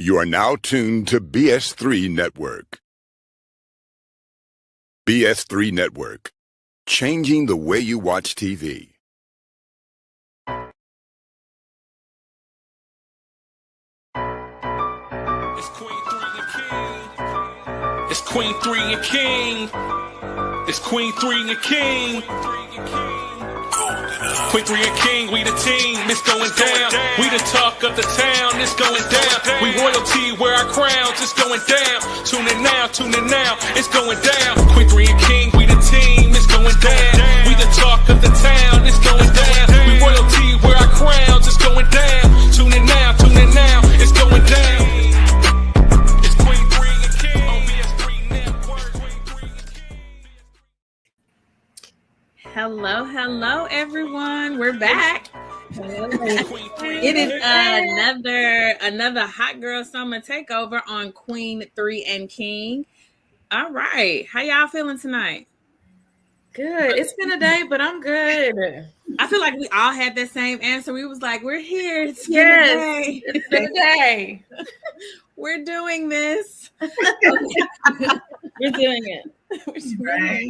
You are now tuned to BS3 Network. BS3 Network, changing the way you watch TV. It's Queen 3 and King. It's Queen 3 and King. It's Queen 3 and King. Queen 3 and King, we the team, it's going down. We the talk of the town, it's going down. We royalty, wear our crowns, it's going down. Tune in now, it's going down. Queen 3 and King, we the team, it's going down. We the talk of the town, it's going down. We royalty, wear our crowns, it's going down. Tune in now, it's going down. It's Queen 3 and King on BS3 Network. Hello, everyone. We're back. It is another Hot Girl Summer takeover on Queen 3 and King. All right. How y'all feeling tonight? Good. It's been a day, but I'm good. I feel like we all had that same answer. We was like, we're here. It's been It's been a day. We're doing this. We're doing it. Right.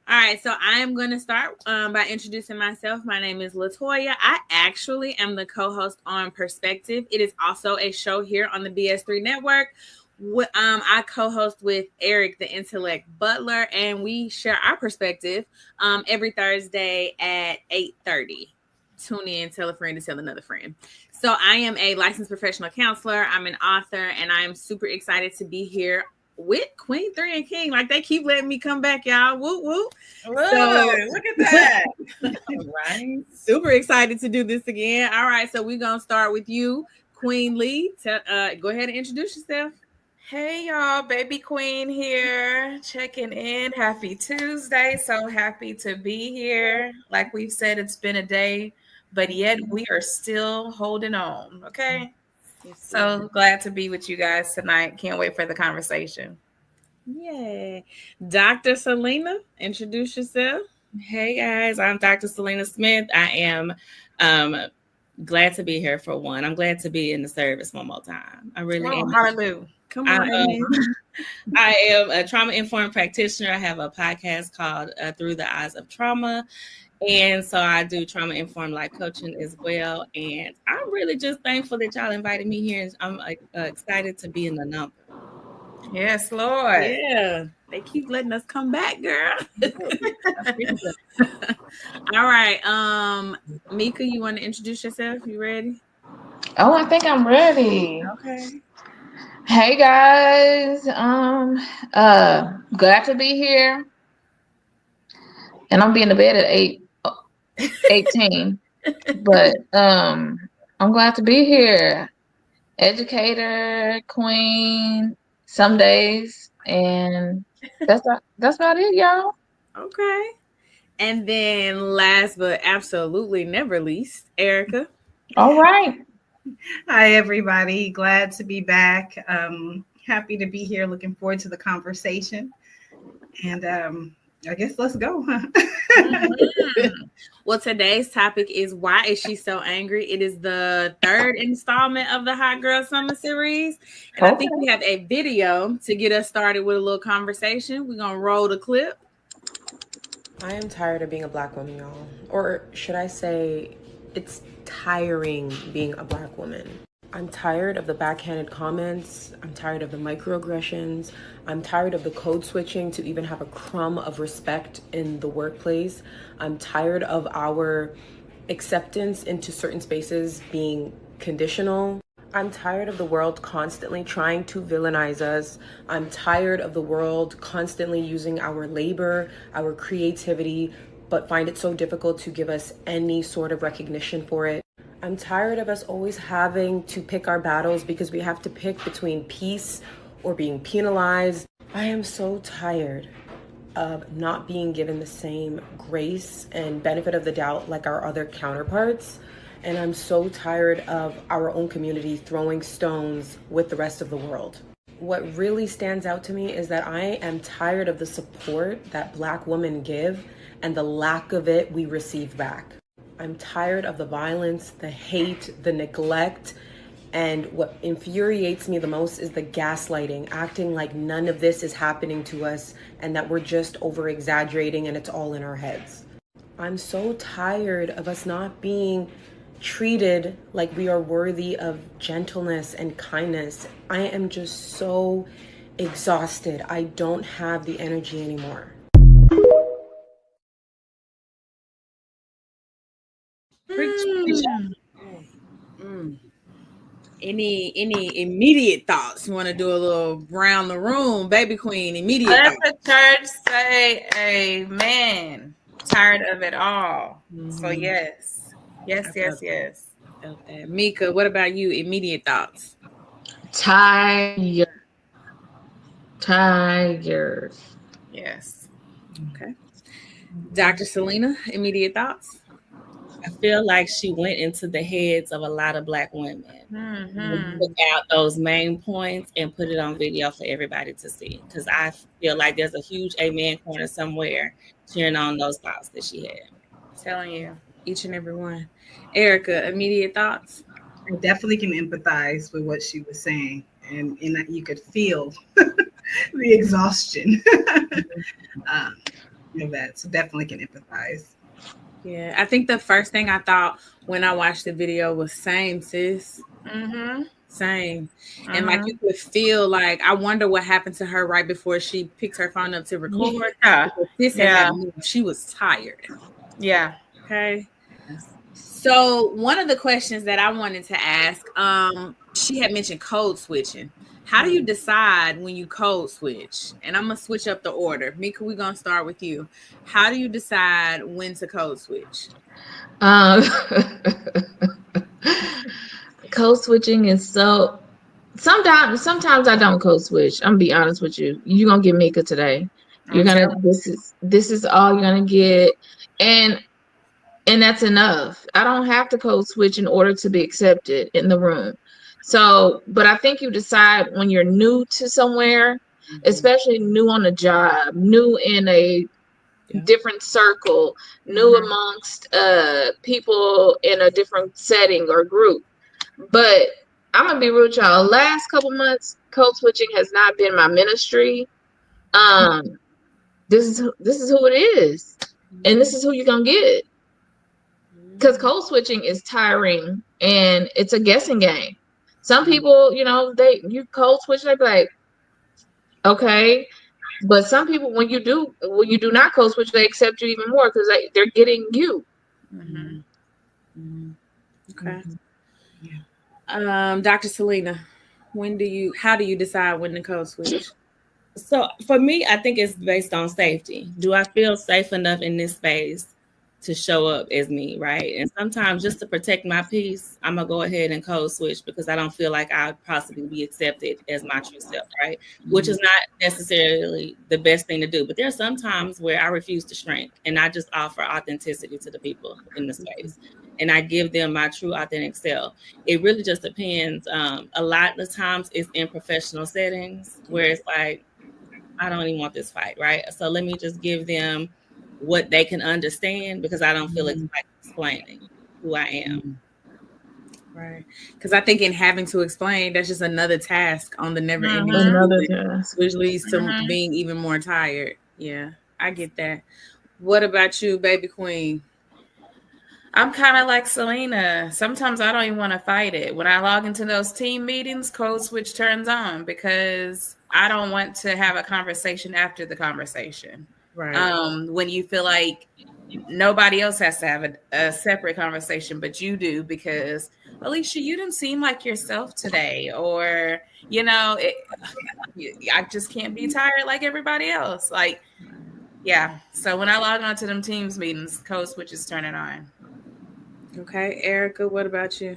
All right, so I am going to start by introducing myself. My name is LaToya. I actually am the co-host on Perspective. It is also a show here on the BS3 Network. I co-host with Eric, the Intellect Butler, and we share our perspective every Thursday at 8:30. Tune in, tell a friend to tell another friend. So I am a licensed professional counselor. I'm an author, and I am super excited to be here with Queen 3 and King. Like, they keep letting me come back, y'all. Woo woo. So, look at that. Right. Super excited to do this again. All right, so we're gonna start with you, Queen Lee. Go ahead and introduce yourself. Hey y'all, baby Queen here, checking in. Happy Tuesday. So happy to be here. Like we've said, it's been a day, but yet we are still holding on. Okay. So glad to be with you guys tonight. Can't wait for the conversation. Yay. Dr. Selena, introduce yourself. Hey guys, I'm Dr. Selena Smith. I am glad to be here for one. I'm glad to be in the service one more time. I really am. Hallelujah. Come on. I am a trauma-informed practitioner. I have a podcast called Through the Eyes of Trauma. And so I do trauma-informed life coaching as well. And I'm really just thankful that y'all invited me here. I'm excited to be in the number. Yes, Lord. Yeah. They keep letting us come back, girl. All right. Mika, you want to introduce yourself? You ready? Oh, I think I'm ready. Okay. Hey guys. Glad to be here. And I'm being to bed at 8:18. But I'm glad to be here. Educator, queen, some days, and that's about it, y'all. Okay. And then last but absolutely never least, Erica. All right. Hi, everybody. Glad to be back. Happy to be here. Looking forward to the conversation. And I guess let's go. Mm-hmm. Well, today's topic is why is she so angry? It is the third installment of the Hot Girl Summer series. And I think we have a video to get us started with a little conversation. We're going to roll the clip. I am tired of being a Black woman, y'all. Or should I say, it's tiring being a Black woman. I'm tired of the backhanded comments. I'm tired of the microaggressions. I'm tired of the code switching to even have a crumb of respect in the workplace. I'm tired of our acceptance into certain spaces being conditional. I'm tired of the world constantly trying to villainize us. I'm tired of the world constantly using our labor, our creativity, but find it so difficult to give us any sort of recognition for it. I'm tired of us always having to pick our battles because we have to pick between peace or being penalized. I am so tired of not being given the same grace and benefit of the doubt like our other counterparts. And I'm so tired of our own community throwing stones with the rest of the world. What really stands out to me is that I am tired of the support that Black women give and the lack of it we receive back. I'm tired of the violence, the hate, the neglect, And what infuriates me the most is the gaslighting, acting like none of this is happening to us and that we're just over exaggerating and it's all in our heads. I'm so tired of us not being treated like we are worthy of gentleness and kindness. I am just so exhausted. I don't have the energy anymore. Any immediate thoughts? You want to do a little round the room, baby queen? Immediate Let thoughts. the church say amen. Tired of it all. So yes. Felt that. Mika, what about you? Immediate thoughts. Tired. Yes. Okay. Dr. Selena, immediate thoughts. I feel like she went into the heads of a lot of Black women, took out those main points and put it on video for everybody to see. Because I feel like there's a huge amen corner somewhere cheering on those thoughts that she had. I'm telling you. Each and every one. Erica, immediate thoughts. I definitely can empathize with what she was saying, and that you could feel the exhaustion of that. So definitely can empathize. Yeah, I think the first thing I thought when I watched the video was same, sis. Same. And like you could feel like, I wonder what happened to her right before she picked her phone up to record. She was tired. Yeah. Okay. So one of the questions that I wanted to ask, she had mentioned code switching. How do you decide when you code switch? And I'm gonna switch up the order. Mika, we're gonna start with you. How do you decide when to code switch? Code switching is so. Sometimes I don't code switch. I'm gonna be honest with you. You're gonna get Mika today. You're gonna. This is all you're gonna get, and that's enough. I don't have to code switch in order to be accepted in the room. So, but I think you decide when you're new to somewhere, especially new on a job, new in a different circle, new amongst people in a different setting or group. But I'm gonna be real with y'all. Last couple months, code switching has not been my ministry. This is who it is, and this is who you're gonna get. Because code switching is tiring and it's a guessing game. Some people, you code switch, they be like, okay. But some people, when you do not code switch, they accept you even more because they're getting you. Okay. Dr. Selena, how do you decide when to code switch? So for me, I think it's based on safety. Do I feel safe enough in this space to show up as me, right? And sometimes just to protect my peace, I'm gonna go ahead and code switch because I don't feel like I'd possibly be accepted as my true self, right? Which is not necessarily the best thing to do. But there are some times where I refuse to shrink and I just offer authenticity to the people in the space. And I give them my true authentic self. It really just depends. A lot of times it's in professional settings where it's like, I don't even want this fight, right? So let me just give them what they can understand because I don't feel like explaining who I am. Right. Because I think in having to explain, that's just another task on the never ending. Another task. Which leads to being even more tired. Yeah, I get that. What about you, baby queen? I'm kind of like Selena. Sometimes I don't even want to fight it. When I log into those team meetings, code switch turns on because I don't want to have a conversation after the conversation. Right. When you feel like nobody else has to have a separate conversation, but you do because, Alicia, you didn't seem like yourself today. Or, I just can't be tired like everybody else. Like, yeah. So when I log on to them Teams meetings, code switch is turning on. Okay. Erica, what about you?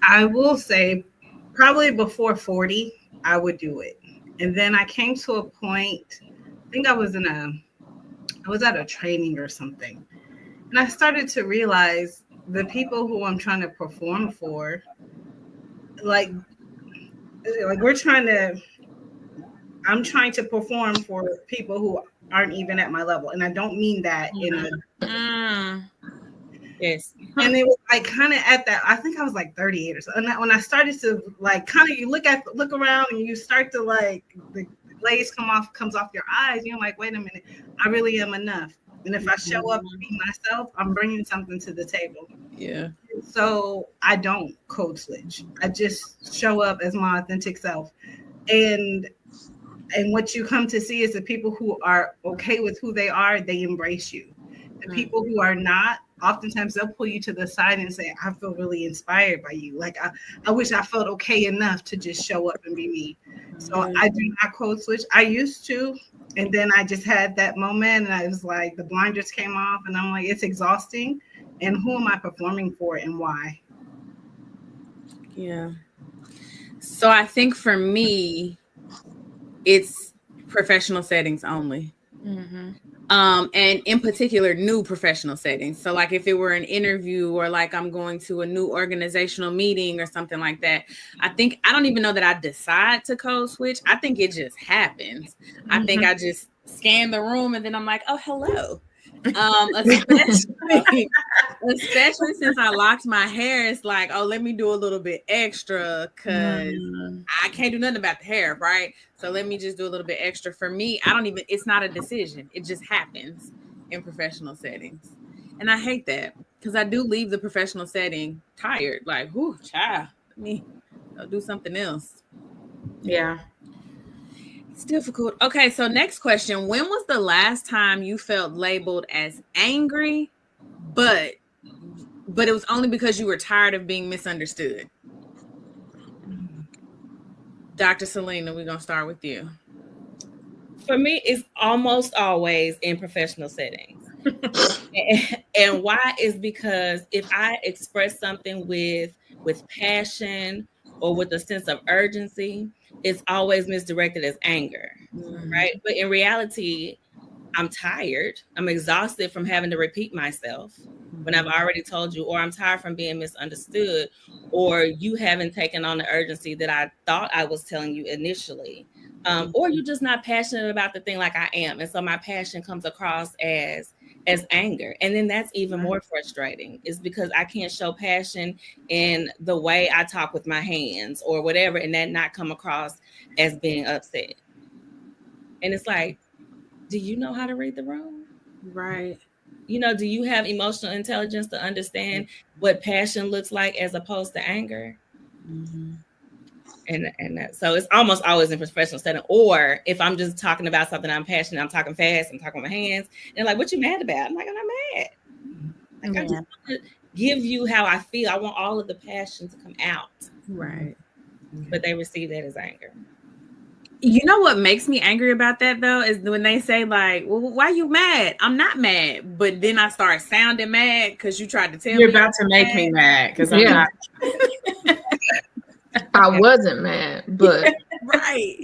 I will say probably before 40, I would do it. And then I came to a point, I think I was at a training or something. And I started to realize the people who I'm trying to perform for, like I'm trying to perform for people who aren't even at my level. And I don't mean that in a Yes. And it was like kind of at that, I think I was like 38 or so. And when I started to like kind of, you look around and you start to like, the glaze comes off your eyes. You're like, wait a minute, I really am enough. And if I show up and be myself, I'm bringing something to the table. Yeah. So I don't code switch. I just show up as my authentic self. And what you come to see is the people who are okay with who they are, they embrace you. The people who are not, oftentimes they'll pull you to the side and say, I feel really inspired by you. Like, I wish I felt okay enough to just show up and be me. So I do not code switch. I used to. And then I just had that moment and I was like, the blinders came off and I'm like, it's exhausting. And who am I performing for and why? Yeah. So I think for me, it's professional settings only. Mm-hmm. And in particular, new professional settings. So like if it were an interview or like I'm going to a new organizational meeting or something like that, I don't even know that I decide to code switch. I think it just happens. I think I just scan the room and then I'm like, oh, hello. Especially since I locked my hair, it's like, oh, let me do a little bit extra because I can't do nothing about the hair, right? So let me just do a little bit extra. For me, it's not a decision. It just happens in professional settings. And I hate that because I do leave the professional setting tired. Like, whoo, child, let me go do something else. Yeah. It's difficult. Okay, so next question. When was the last time you felt labeled as angry, but it was only because you were tired of being misunderstood? Dr. Selena, we're going to start with you. For me, it's almost always in professional settings. And why is because if I express something with passion or with a sense of urgency, it's always misdirected as anger, right? But in reality, I'm tired. I'm exhausted from having to repeat myself when I've already told you, or I'm tired from being misunderstood, or you haven't taken on the urgency that I thought I was telling you initially, or you're just not passionate about the thing like I am. And so my passion comes across as anger. And then that's even more frustrating is because I can't show passion in the way I talk with my hands or whatever, and that not come across as being upset. And it's like, do you know how to read the room? Right. You know, do you have emotional intelligence to understand what passion looks like as opposed to anger? And that, so it's almost always in professional setting. Or if I'm just talking about something I'm passionate, I'm talking fast, I'm talking with my hands, and they're like, what you mad about? I'm like, I'm not mad. Like, I just want to give you how I feel. I want all of the passion to come out. Right. But they receive that as anger. You know what makes me angry about that though is when they say like, well, why you mad? I'm not mad. But then I start sounding mad because you tried to tell me. You're about to make me mad because I'm not. I wasn't mad, but right.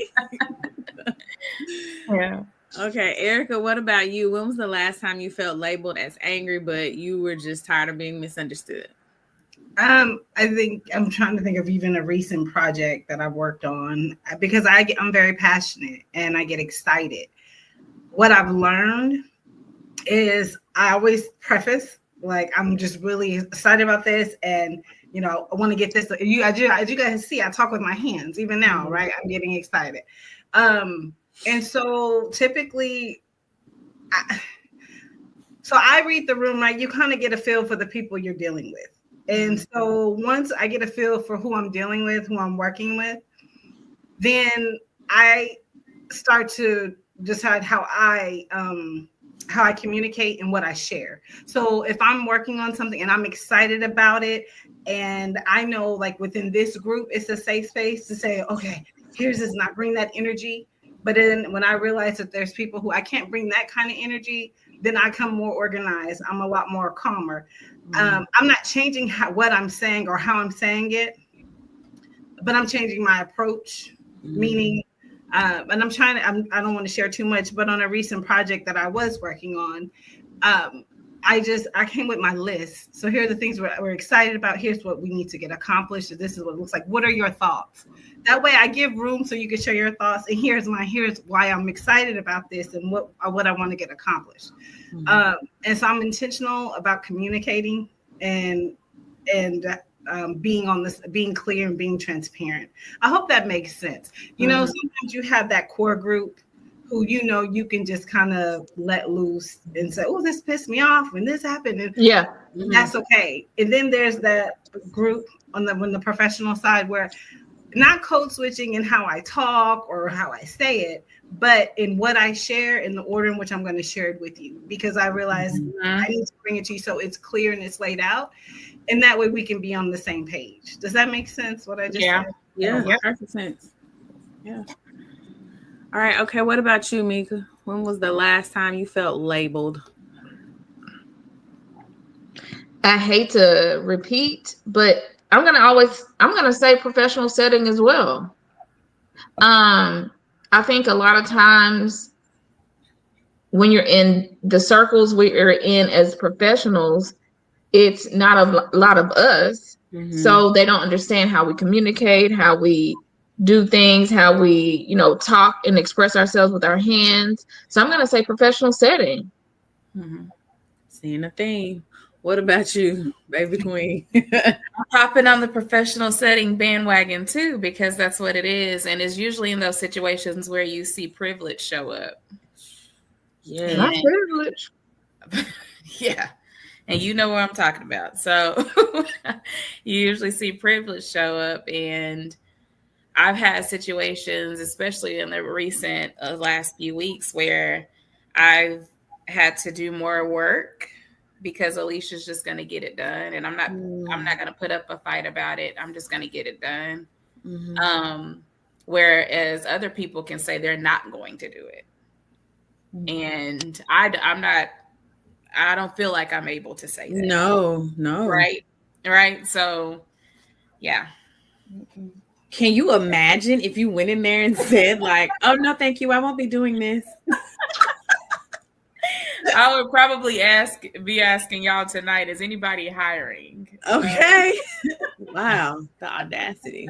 Yeah. Okay, Erica, what about you? When was the last time you felt labeled as angry, but you were just tired of being misunderstood? I think I'm trying to think of even a recent project that I've worked on because I'm very passionate and I get excited. What I've learned is I always preface like I'm just really excited about this and you know I want to get this. As you guys see, I talk with my hands even now, right? I'm getting excited, and so typically, I read the room, right? You kind of get a feel for the people you're dealing with. And so once I get a feel for who I'm dealing with, who I'm working with, then I start to decide how I communicate and what I share. So if I'm working on something and I'm excited about it, and I know like within this group, it's a safe space to say, okay, here's this, not bring that energy. But then when I realize that there's people who I can't bring that kind of energy, then I come more organized. I'm a lot more calmer. I'm not changing what I'm saying or how I'm saying it, but I'm changing my approach, meaning, and I'm trying to, I don't want to share too much, but on a recent project that I was working on, I came with my list. So here are the things we're excited about. Here's what we need to get accomplished. This is what it looks like. What are your thoughts? That way I give room so you can share your thoughts. And here's why I'm excited about this and what I want to get accomplished. And so I'm intentional about communicating and being on this, being clear and being transparent. I hope that makes sense. You know, sometimes you have that core group who, you know, you can just kind of let loose and say, oh, this pissed me off when this happened. And that's okay. And then there's that group on the professional side where not code switching in how I talk or how I say it, but in what I share, in the order in which I'm going to share it with you, because I realize I need to bring it to you so it's clear and it's laid out. And that way we can be on the same page. Does that make sense? What I just said? Yeah, perfect sense. Yeah. All right. Okay. What about you, Mika? When was the last time you felt labeled? I hate to repeat, but I'm gonna say professional setting as well. I think a lot of times when you're in the circles we're in as professionals, it's not a lot of us. So they don't understand how we communicate, how we do things, how we, you know, talk and express ourselves with our hands. So I'm going to say professional setting. Seeing a theme. What about you, baby queen? I'm hopping on the professional setting bandwagon too, because that's what it is. And it's usually in those situations where you see privilege show up. Yeah. Not privilege. Yeah. And you know what I'm talking about. So you usually see privilege show up. And I've had situations, especially in the recent last few weeks, where I've had to do more work because Alicia's just going to get it done. And I'm not going to put up a fight about it. I'm just going to get it done. Whereas other people can say they're not going to do it. And I don't feel like I'm able to say that. No. Right. So, yeah. Can you imagine if you went in there and said like, oh, no, thank you. I won't be doing this. I would probably be asking y'all tonight, is anybody hiring? Okay. Wow. The audacity.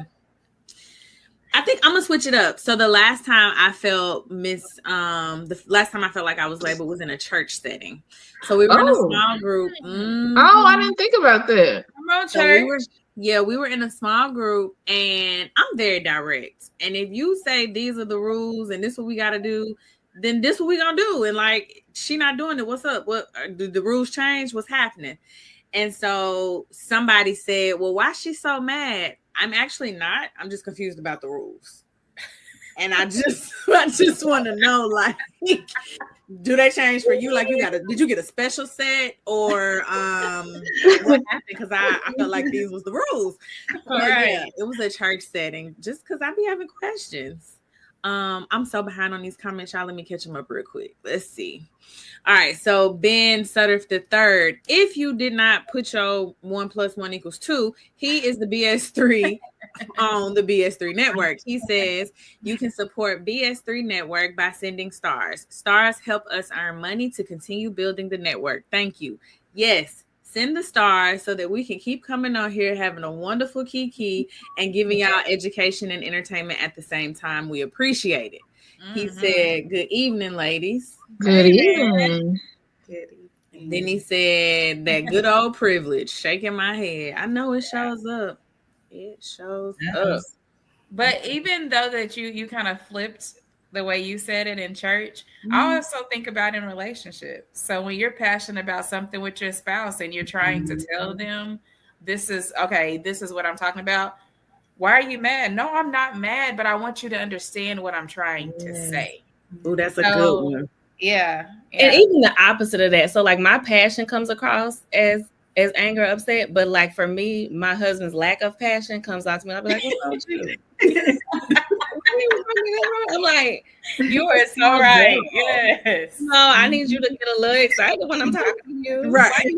I think I'm gonna switch it up. So the last time I felt the last time I felt like I was labeled was in a church setting. So we were in a small group. Oh, I didn't think about that. Come on, church. We were in a small group, and I'm very direct. And if you say these are the rules and this is what we got to do, then this is what we gonna do. And like, she not doing it. What's up? What did the rules change? What's happening? And so somebody said, well, why is she so mad? I'm actually not. I'm just confused about the rules. And I just want to know, like, do they change for you? Like, did you get a special set or what happened? Because I felt like these was the rules. Yeah, it was a church setting, just because I be having questions. I'm so behind on these comments, y'all. Let me catch them up real quick. Let's see. All right, so Ben Sutterf III, if you did not put your 1 + 1 = 2, he is the BS3 on the BS3 network. He says you can support BS3 network by sending stars. Stars help us earn money to continue building the network. Thank you. Yes, send the stars so that we can keep coming on here, having a wonderful kiki and giving y'all education and entertainment at the same time. We appreciate it. He said, good evening, ladies. Good evening. Then he said that good old privilege, shaking my head. I know it shows up. It shows up. But even though that you kind of flipped the way you said it in church, I also think about in relationships. So when you're passionate about something with your spouse and you're trying to tell them, this is what I'm talking about. Why are you mad? No, I'm not mad, but I want you to understand what I'm trying to say. Oh, that's a good one. Yeah. And even the opposite of that. So like my passion comes across as anger, upset, but like for me, my husband's lack of passion comes out to me. I'll be like, what's wrong with you? I'm like, you are so right. Yes. No, I need you to get a little excited when I'm talking to you. Right.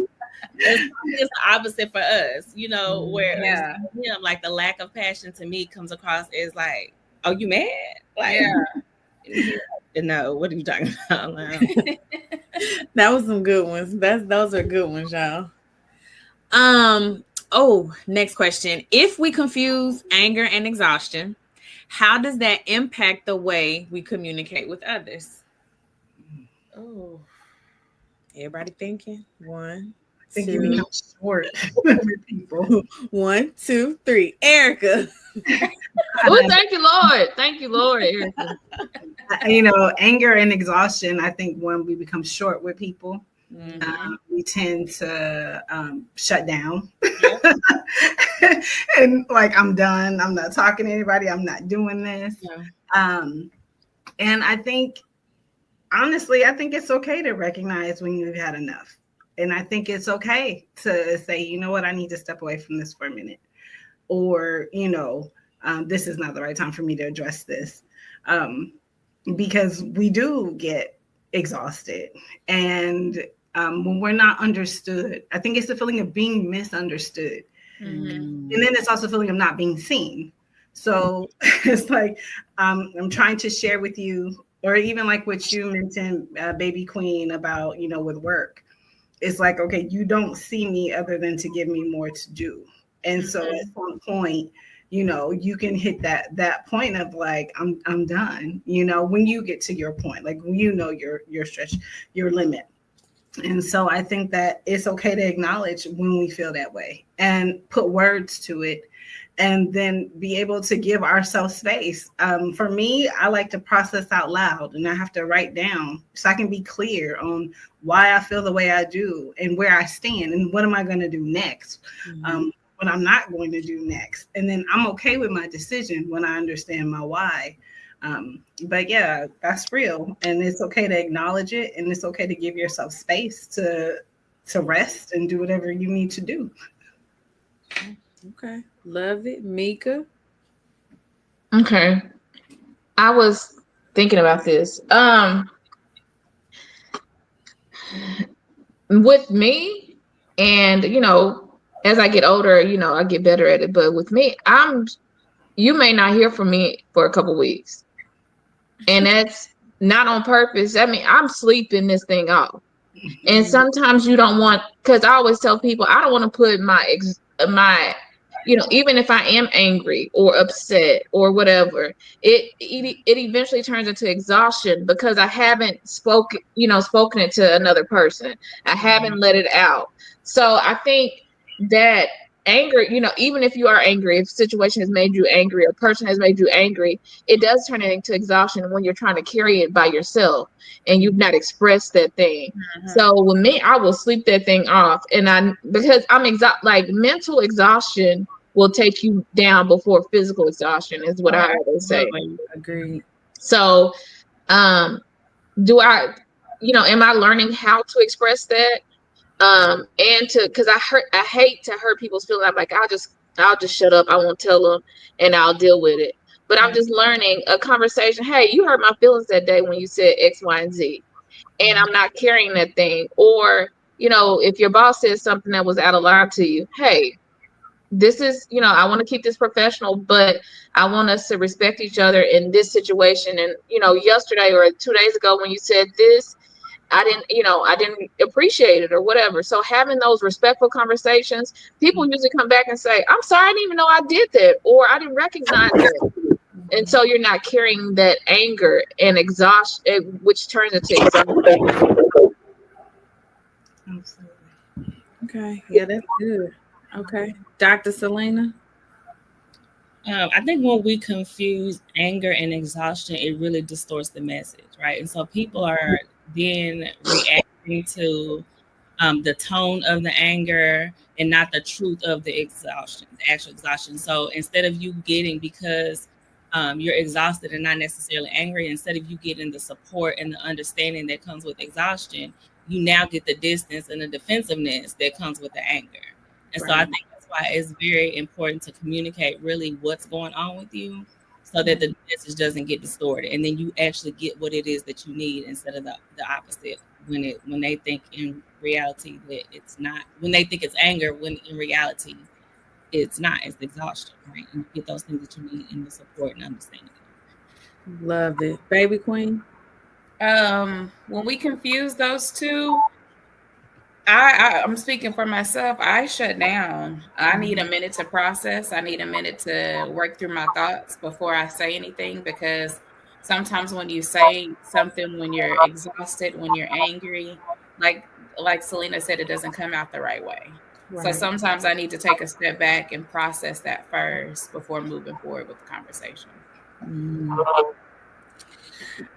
It's the opposite for us, you know, where him, like the lack of passion to me comes across as like, oh, you mad? Like, no, what are you talking about? That was some good ones. Those are good ones, y'all. Next question. If we confuse anger and exhaustion, how does that impact the way we communicate with others? Oh, everybody thinking? 1, think you become short with people. 1, 2, 3. Erica. Oh, thank you, Lord. Thank you, Lord, Erica. Anger and exhaustion. I think when we become short with people, we tend to shut down. And like, I'm done. I'm not talking to anybody. I'm not doing this. And I think, honestly, I think it's okay to recognize when you've had enough. And I think it's okay to say, you know what, I need to step away from this for a minute. Or, this is not the right time for me to address this. Because we do get exhausted. And when we're not understood, I think it's the feeling of being misunderstood. And then it's also a feeling of not being seen. So it's like, I'm trying to share with you, or even like what you mentioned, Baby Queen, about, with work. It's like, okay, you don't see me other than to give me more to do. And so at some point, you can hit that point of like, I'm done, when you get to your point, like, your stretch, your limit. And so I think that it's okay to acknowledge when we feel that way and put words to it, and then be able to give ourselves space. For me, I like to process out loud, and I have to write down so I can be clear on why I feel the way I do and where I stand and what am I going to do next, what I'm not going to do next. And then I'm okay with my decision when I understand my why. But yeah, that's real. And it's okay to acknowledge it, and it's okay to give yourself space to rest and do whatever you need to do. Okay. Love it. Mika. Okay. I was thinking about this. With me, and as I get older, I get better at it. But with me, you may not hear from me for a couple weeks. And that's not on purpose. I mean, I'm sleeping this thing off. And sometimes you don't want, because I always tell people, I don't want to put my even if I am angry or upset or whatever, it eventually turns into exhaustion because I haven't spoken it to another person. I haven't let it out. So I think that anger, even if you are angry, if a situation has made you angry, a person has made you angry, it does turn into exhaustion when you're trying to carry it by yourself and you've not expressed that thing. So with me, I will sleep that thing off, and because I'm like mental exhaustion will take you down before physical exhaustion is what I always say. Agreed. So, do I, am I learning how to express that? And because I hate to hurt people's feelings. I'm like, I'll just shut up. I won't tell them, and I'll deal with it. But I'm just learning a conversation. Hey, you hurt my feelings that day when you said X, Y, and Z, and I'm not carrying that thing. Or, if your boss says something that was out of line to you, hey, this is, I want to keep this professional, but I want us to respect each other in this situation. And, yesterday or 2 days ago when you said this, I didn't appreciate it or whatever. So having those respectful conversations, people usually come back and say, I'm sorry, I didn't even know I did that, or I didn't recognize it. And so you're not carrying that anger and exhaustion, which turns into exhaustion. Absolutely. Okay. Yeah, that's good. Okay. Dr. Selena. I think when we confuse anger and exhaustion, it really distorts the message, right? And so people are then reacting to the tone of the anger and not the truth of the exhaustion, the actual exhaustion. So instead of you getting, because you're exhausted and not necessarily angry, instead of you getting the support and the understanding that comes with exhaustion, you now get the distance and the defensiveness that comes with the anger. And so I think that's why it's very important to communicate really what's going on with you so that the message doesn't get distorted. And then you actually get what it is that you need instead of the opposite when they think in reality that it's not, when they think it's anger, when in reality it's not, it's exhaustion, right? And you get those things that you need in the support and understanding. Love it. Baby Queen. When we confuse those two, I'm speaking for myself. I shut down. I need a minute to process. I need a minute to work through my thoughts before I say anything, because sometimes when you say something, when you're exhausted, when you're angry, like like Selena said, it doesn't come out the right way. So Right. sometimes I need to take a step back and process that first before moving forward with the conversation.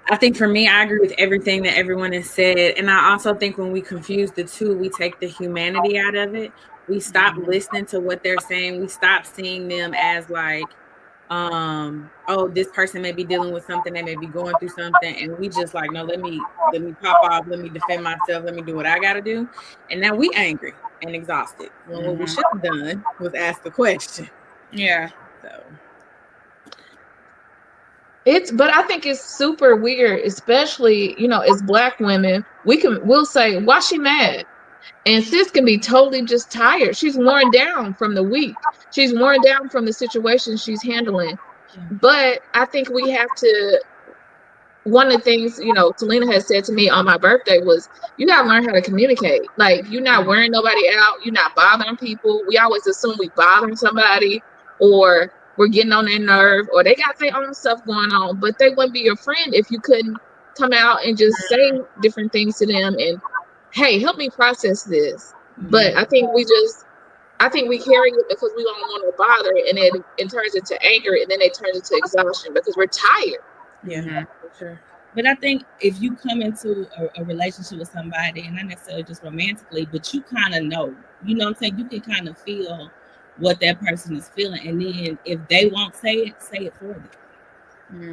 I think for me, I agree with everything that everyone has said. And I also think when we confuse the two, we take the humanity out of it. We stop listening to what they're saying. We stop seeing them as like, oh, this person may be dealing with something, they may be going through something, and we just like, no, let me pop off, let me defend myself, let me do what I gotta do. And now we angry and exhausted when what we should have done was ask the question. Yeah. So But I think it's super weird, especially, as Black women, we'll say, why she mad? And sis can be totally just tired. She's worn down from the week. She's worn down from the situation she's handling. But I think we have to, one of the things, Selena has said to me on my birthday was, you got to learn how to communicate. Like, you're not wearing nobody out. You're not bothering people. We always assume we bothering somebody, or we're getting on their nerve, or they got their own stuff going on, but they wouldn't be your friend if you couldn't come out and just say different things to them and, hey, help me process this. But I think we carry it because we don't want to bother, and then it turns into anger, and then it turns into exhaustion because we're tired. yeah, for sure. But I think if you come into a relationship with somebody, and not necessarily just romantically, but you kind of know, you know what I'm saying? You can kind of feel what that person is feeling. And then if they won't say it for them.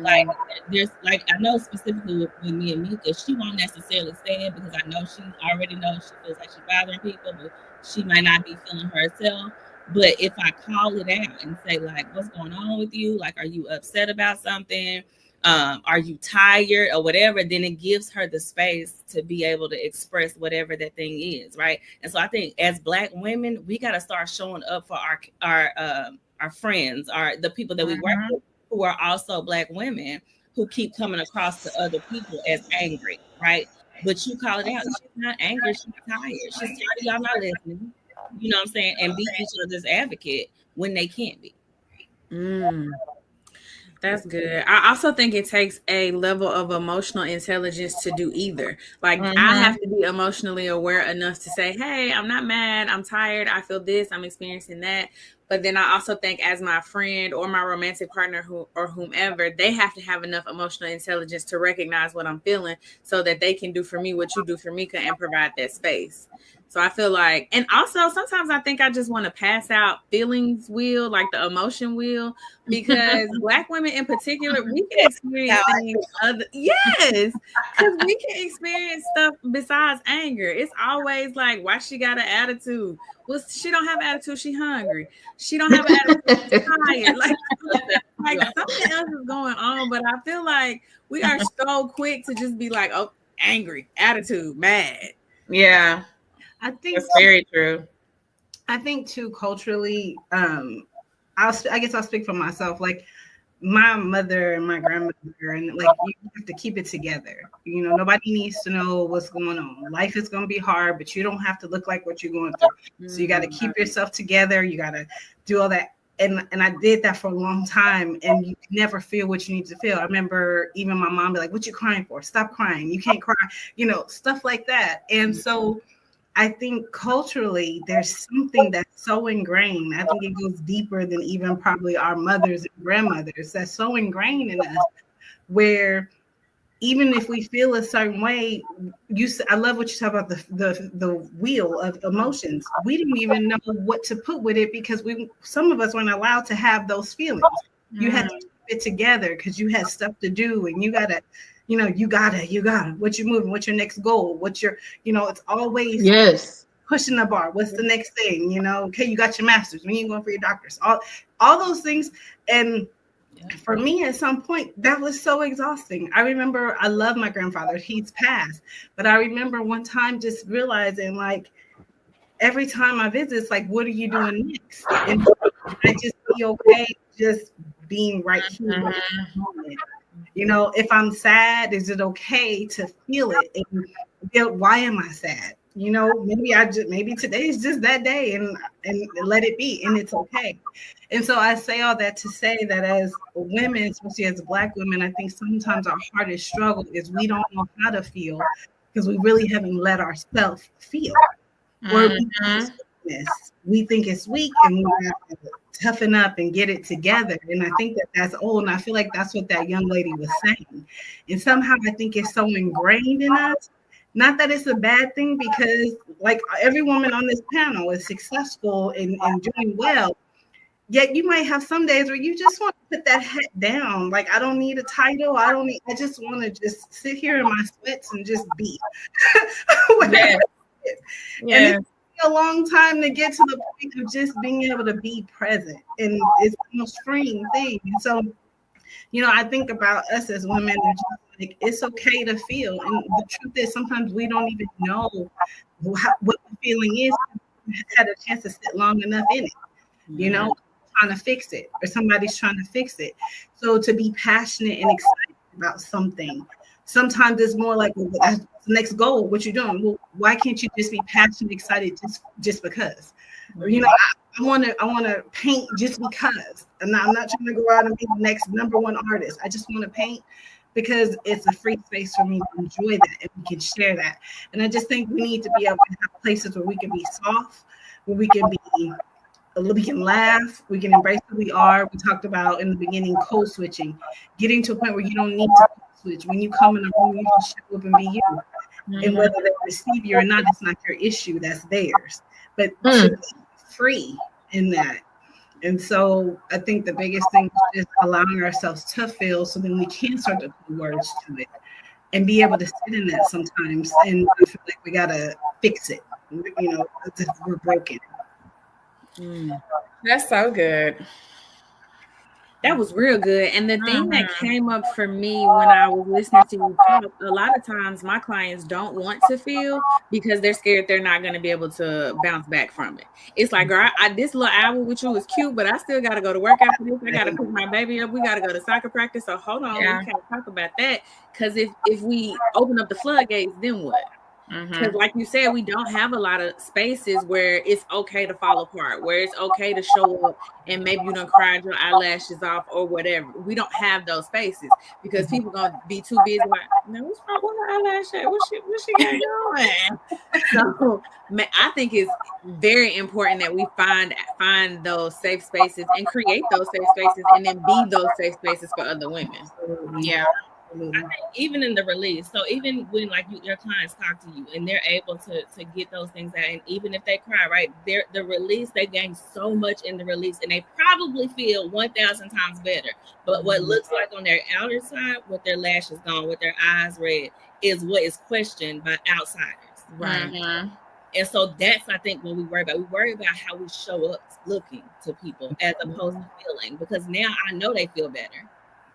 Like, there's, like, I know specifically with me and Mika, she won't necessarily say it because I know she already knows she feels like she's bothering people, but she might not be feeling herself. But if I call it out and say, like, what's going on with you? Like, are you upset about something? Are you tired or whatever? Then it gives her the space to be able to express whatever that thing is, right? And so I think as Black women, we got to start showing up for our friends, the people that we work with, who are also Black women who keep coming across to other people as angry, right? But you call it out. She's not angry. She's tired. She's tired of y'all not listening. You know what I'm saying? And be each other's advocate when they can't be. That's good. I also think it takes a level of emotional intelligence to do either. Like, I have to be emotionally aware enough to say, hey, I'm not mad. I'm tired. I feel this. I'm experiencing that. But then I also think as my friend or my romantic partner or whomever, they have to have enough emotional intelligence to recognize what I'm feeling so that they can do for me what you do for Mika and provide that space. So I feel like, and also sometimes I think I just want to pass out feelings wheel, like the emotion wheel, because Black women in particular, we can experience things because we can experience stuff besides anger. It's always like, why she got an attitude? Well, she don't have attitude. She hungry. She don't have an attitude. She's tired. Like something else is going on. But I feel like we are so quick to just be like, oh, angry, attitude, mad. Yeah. I think that's very true. I think too, culturally, I guess I'll speak for myself. Like, my mother and my grandmother, and like, you have to keep it together. Nobody needs to know what's going on. Life is going to be hard, but you don't have to look like what you're going through. So you got to keep yourself together. You got to do all that. And I did that for a long time, and you never feel what you need to feel. I remember even my mom be like, "What you crying for? Stop crying. You can't cry." Stuff like that. And so I think culturally there's something that's so ingrained. I think it goes deeper than even probably our mothers and grandmothers. That's so ingrained in us, where even if we feel a certain way, I love what you talk about, the wheel of emotions. We didn't even know what to put with it because some of us weren't allowed to have those feelings. You had to keep it together because you had stuff to do, and you gotta, what you moving, what's your next goal, what's your, it's always pushing the bar. What's the next thing? Okay, you got your master's, when you going for your doctors, all those things. And for me, at some point, that was so exhausting. I remember, I love my grandfather, he's passed, but I remember one time just realizing, like, every time I visit, it's like, what are you doing next? And I just be okay just being right here. If I'm sad, is it okay to feel it? And why am I sad? Maybe today is just that day, and let it be, and it's okay. And so I say all that to say that as women, especially as Black women, I think sometimes our hardest struggle is we don't know how to feel because we really haven't let ourselves feel. Or we think it's weakness. We think it's weak and we have to toughen up and get it together. And I think that that's old. And I feel like that's what that young lady was saying. And somehow I think it's so ingrained in us. Not that it's a bad thing, because like every woman on this panel is successful and doing well. Yet you might have some days where you just want to put that head down. Like, I don't need a title. I just want to just sit here in my sweats and just be. Yes. And it's a long time to get to the point of just being able to be present. And it's the most freeing thing. And so, I think about us as women, and just like, it's okay to feel. And the truth is, sometimes we don't even know what the feeling is. We had a chance to sit long enough in it, trying to fix it, or somebody's trying to fix it. So to be passionate and excited about something, sometimes it's more like, well, that's the next goal. What you're doing? Well, why can't you just be passionate, excited, just because? Or, I want to paint just because. And I'm not trying to go out and be the next #1 artist. I just want to paint because it's a free space for me to enjoy that, and we can share that. And I just think we need to be able to have places where we can be soft, where we can laugh, we can embrace who we are. We talked about in the beginning code switching, getting to a point where you don't need to code switch. When you come in a room, you can show up and be you. And whether they receive you or not, it's not your issue, that's theirs. But to be free in that. And so I think the biggest thing is just allowing ourselves to feel, so then we can start to put words to it and be able to sit in that sometimes. And I feel like we got to fix it, as if we're broken. That's so good. That was real good. And the thing that came up for me when I was listening to you talk, a lot of times my clients don't want to feel because they're scared they're not going to be able to bounce back from it. It's like, girl, this little hour with you was cute, but I still got to go to work after this. I got to pick my baby up. We got to go to soccer practice. So hold on, we can't talk about that. Because if we open up the floodgates, then what? Because like you said, we don't have a lot of spaces where it's okay to fall apart, where it's okay to show up and maybe you done cried your eyelashes off or whatever. We don't have those spaces because people gonna be too busy like, no, what's wrong with her eyelash at? What she got going? So I think it's very important that we find those safe spaces and create those safe spaces and then be those safe spaces for other women. Yeah. I think even in the release, so even when like your clients talk to you and they're able to get those things out, and even if they cry, right, the release, they gain so much in the release, and they probably feel 1,000 times better. But what looks like on their outer side, with their lashes gone, with their eyes red, is what is questioned by outsiders, right? And so that's, I think, what we worry about. We worry about how we show up looking to people as opposed to feeling, because now I know they feel better.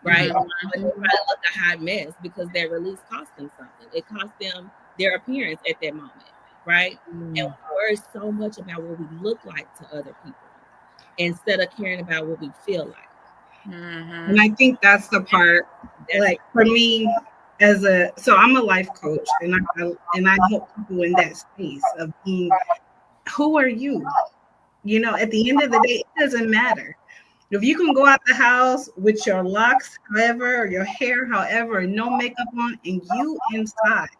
Right, but they probably look a hot mess because their release cost them something. It cost them their appearance at that moment, right? And we worry so much about what we look like to other people instead of caring about what we feel like. And I think that's the part. Like for me, so I'm a life coach, and I help people in that space of being, who are you? At the end of the day, it doesn't matter. If you can go out the house with your locks, however, or your hair, however, and no makeup on, and you inside,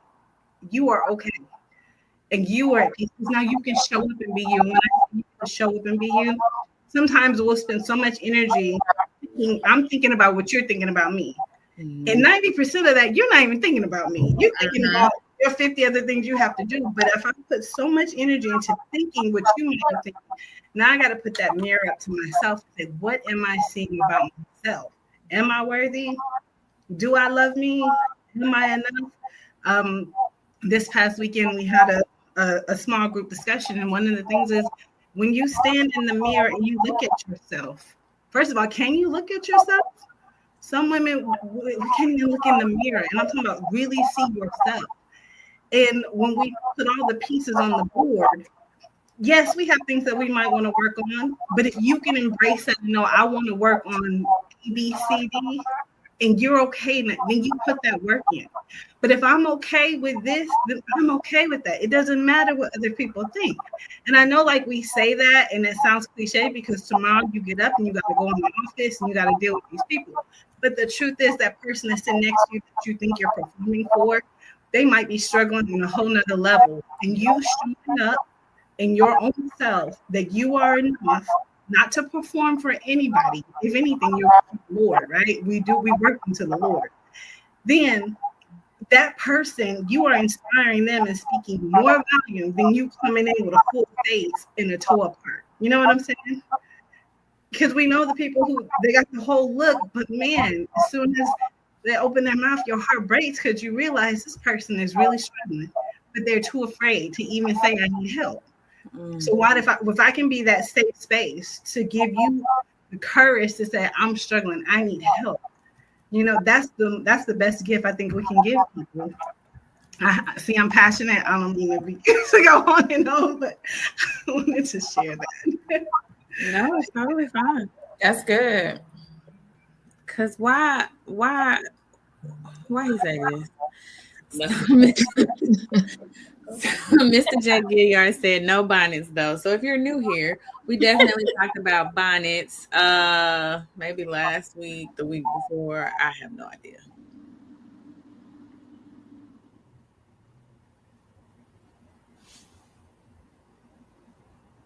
you are okay. And you are at peace. Now you can show up and be you. When I say show up and be you, sometimes we'll spend so much energy thinking, I'm thinking about what you're thinking about me. And 90% of that, you're not even thinking about me. You're thinking about your 50 other things you have to do. But if I put so much energy into thinking what you might be thinking, now I got to put that mirror up to myself and say, what am I seeing about myself? Am I worthy? Do I love me? Am I enough? This past weekend, we had a small group discussion. And one of the things is when you stand in the mirror and you look at yourself, first of all, can you look at yourself? Some women can't even look in the mirror. And I'm talking about really see yourself. And when we put all the pieces on the board, yes, we have things that we might want to work on, but if you can embrace that and know, I want to work on A, B, C, D, and you're okay, then you put that work in. But if I'm okay with this, then I'm okay with that. It doesn't matter what other people think. And I know like we say that and it sounds cliche because tomorrow you get up and you got to go in the office and you got to deal with these people. But the truth is that person that's sitting next to you that you think you're performing for, they might be struggling on a whole nother level. And you showing up in your own self that you are enough not to perform for anybody. If anything, you're the Lord, right? We work unto the Lord. Then that person, you are inspiring them and speaking more volume than you coming in with a full face and a toe apart. You know what I'm saying? Because we know the people who they got the whole look, but man, as soon as they open their mouth, your heart breaks because you realize this person is really struggling, but they're too afraid to even say, I need help. So what if I can be that safe space to give you the courage to say, I'm struggling, I need help. You know, that's the best gift I think we can give people. I'm passionate. I don't mean to go on and on, but I wanted to share that. No, it's totally fine. That's good. Cause why he say this? Mr. J. Gilliard said no bonnets though. So if you're new here, we definitely talked about bonnets. Maybe last week, the week before. I have no idea.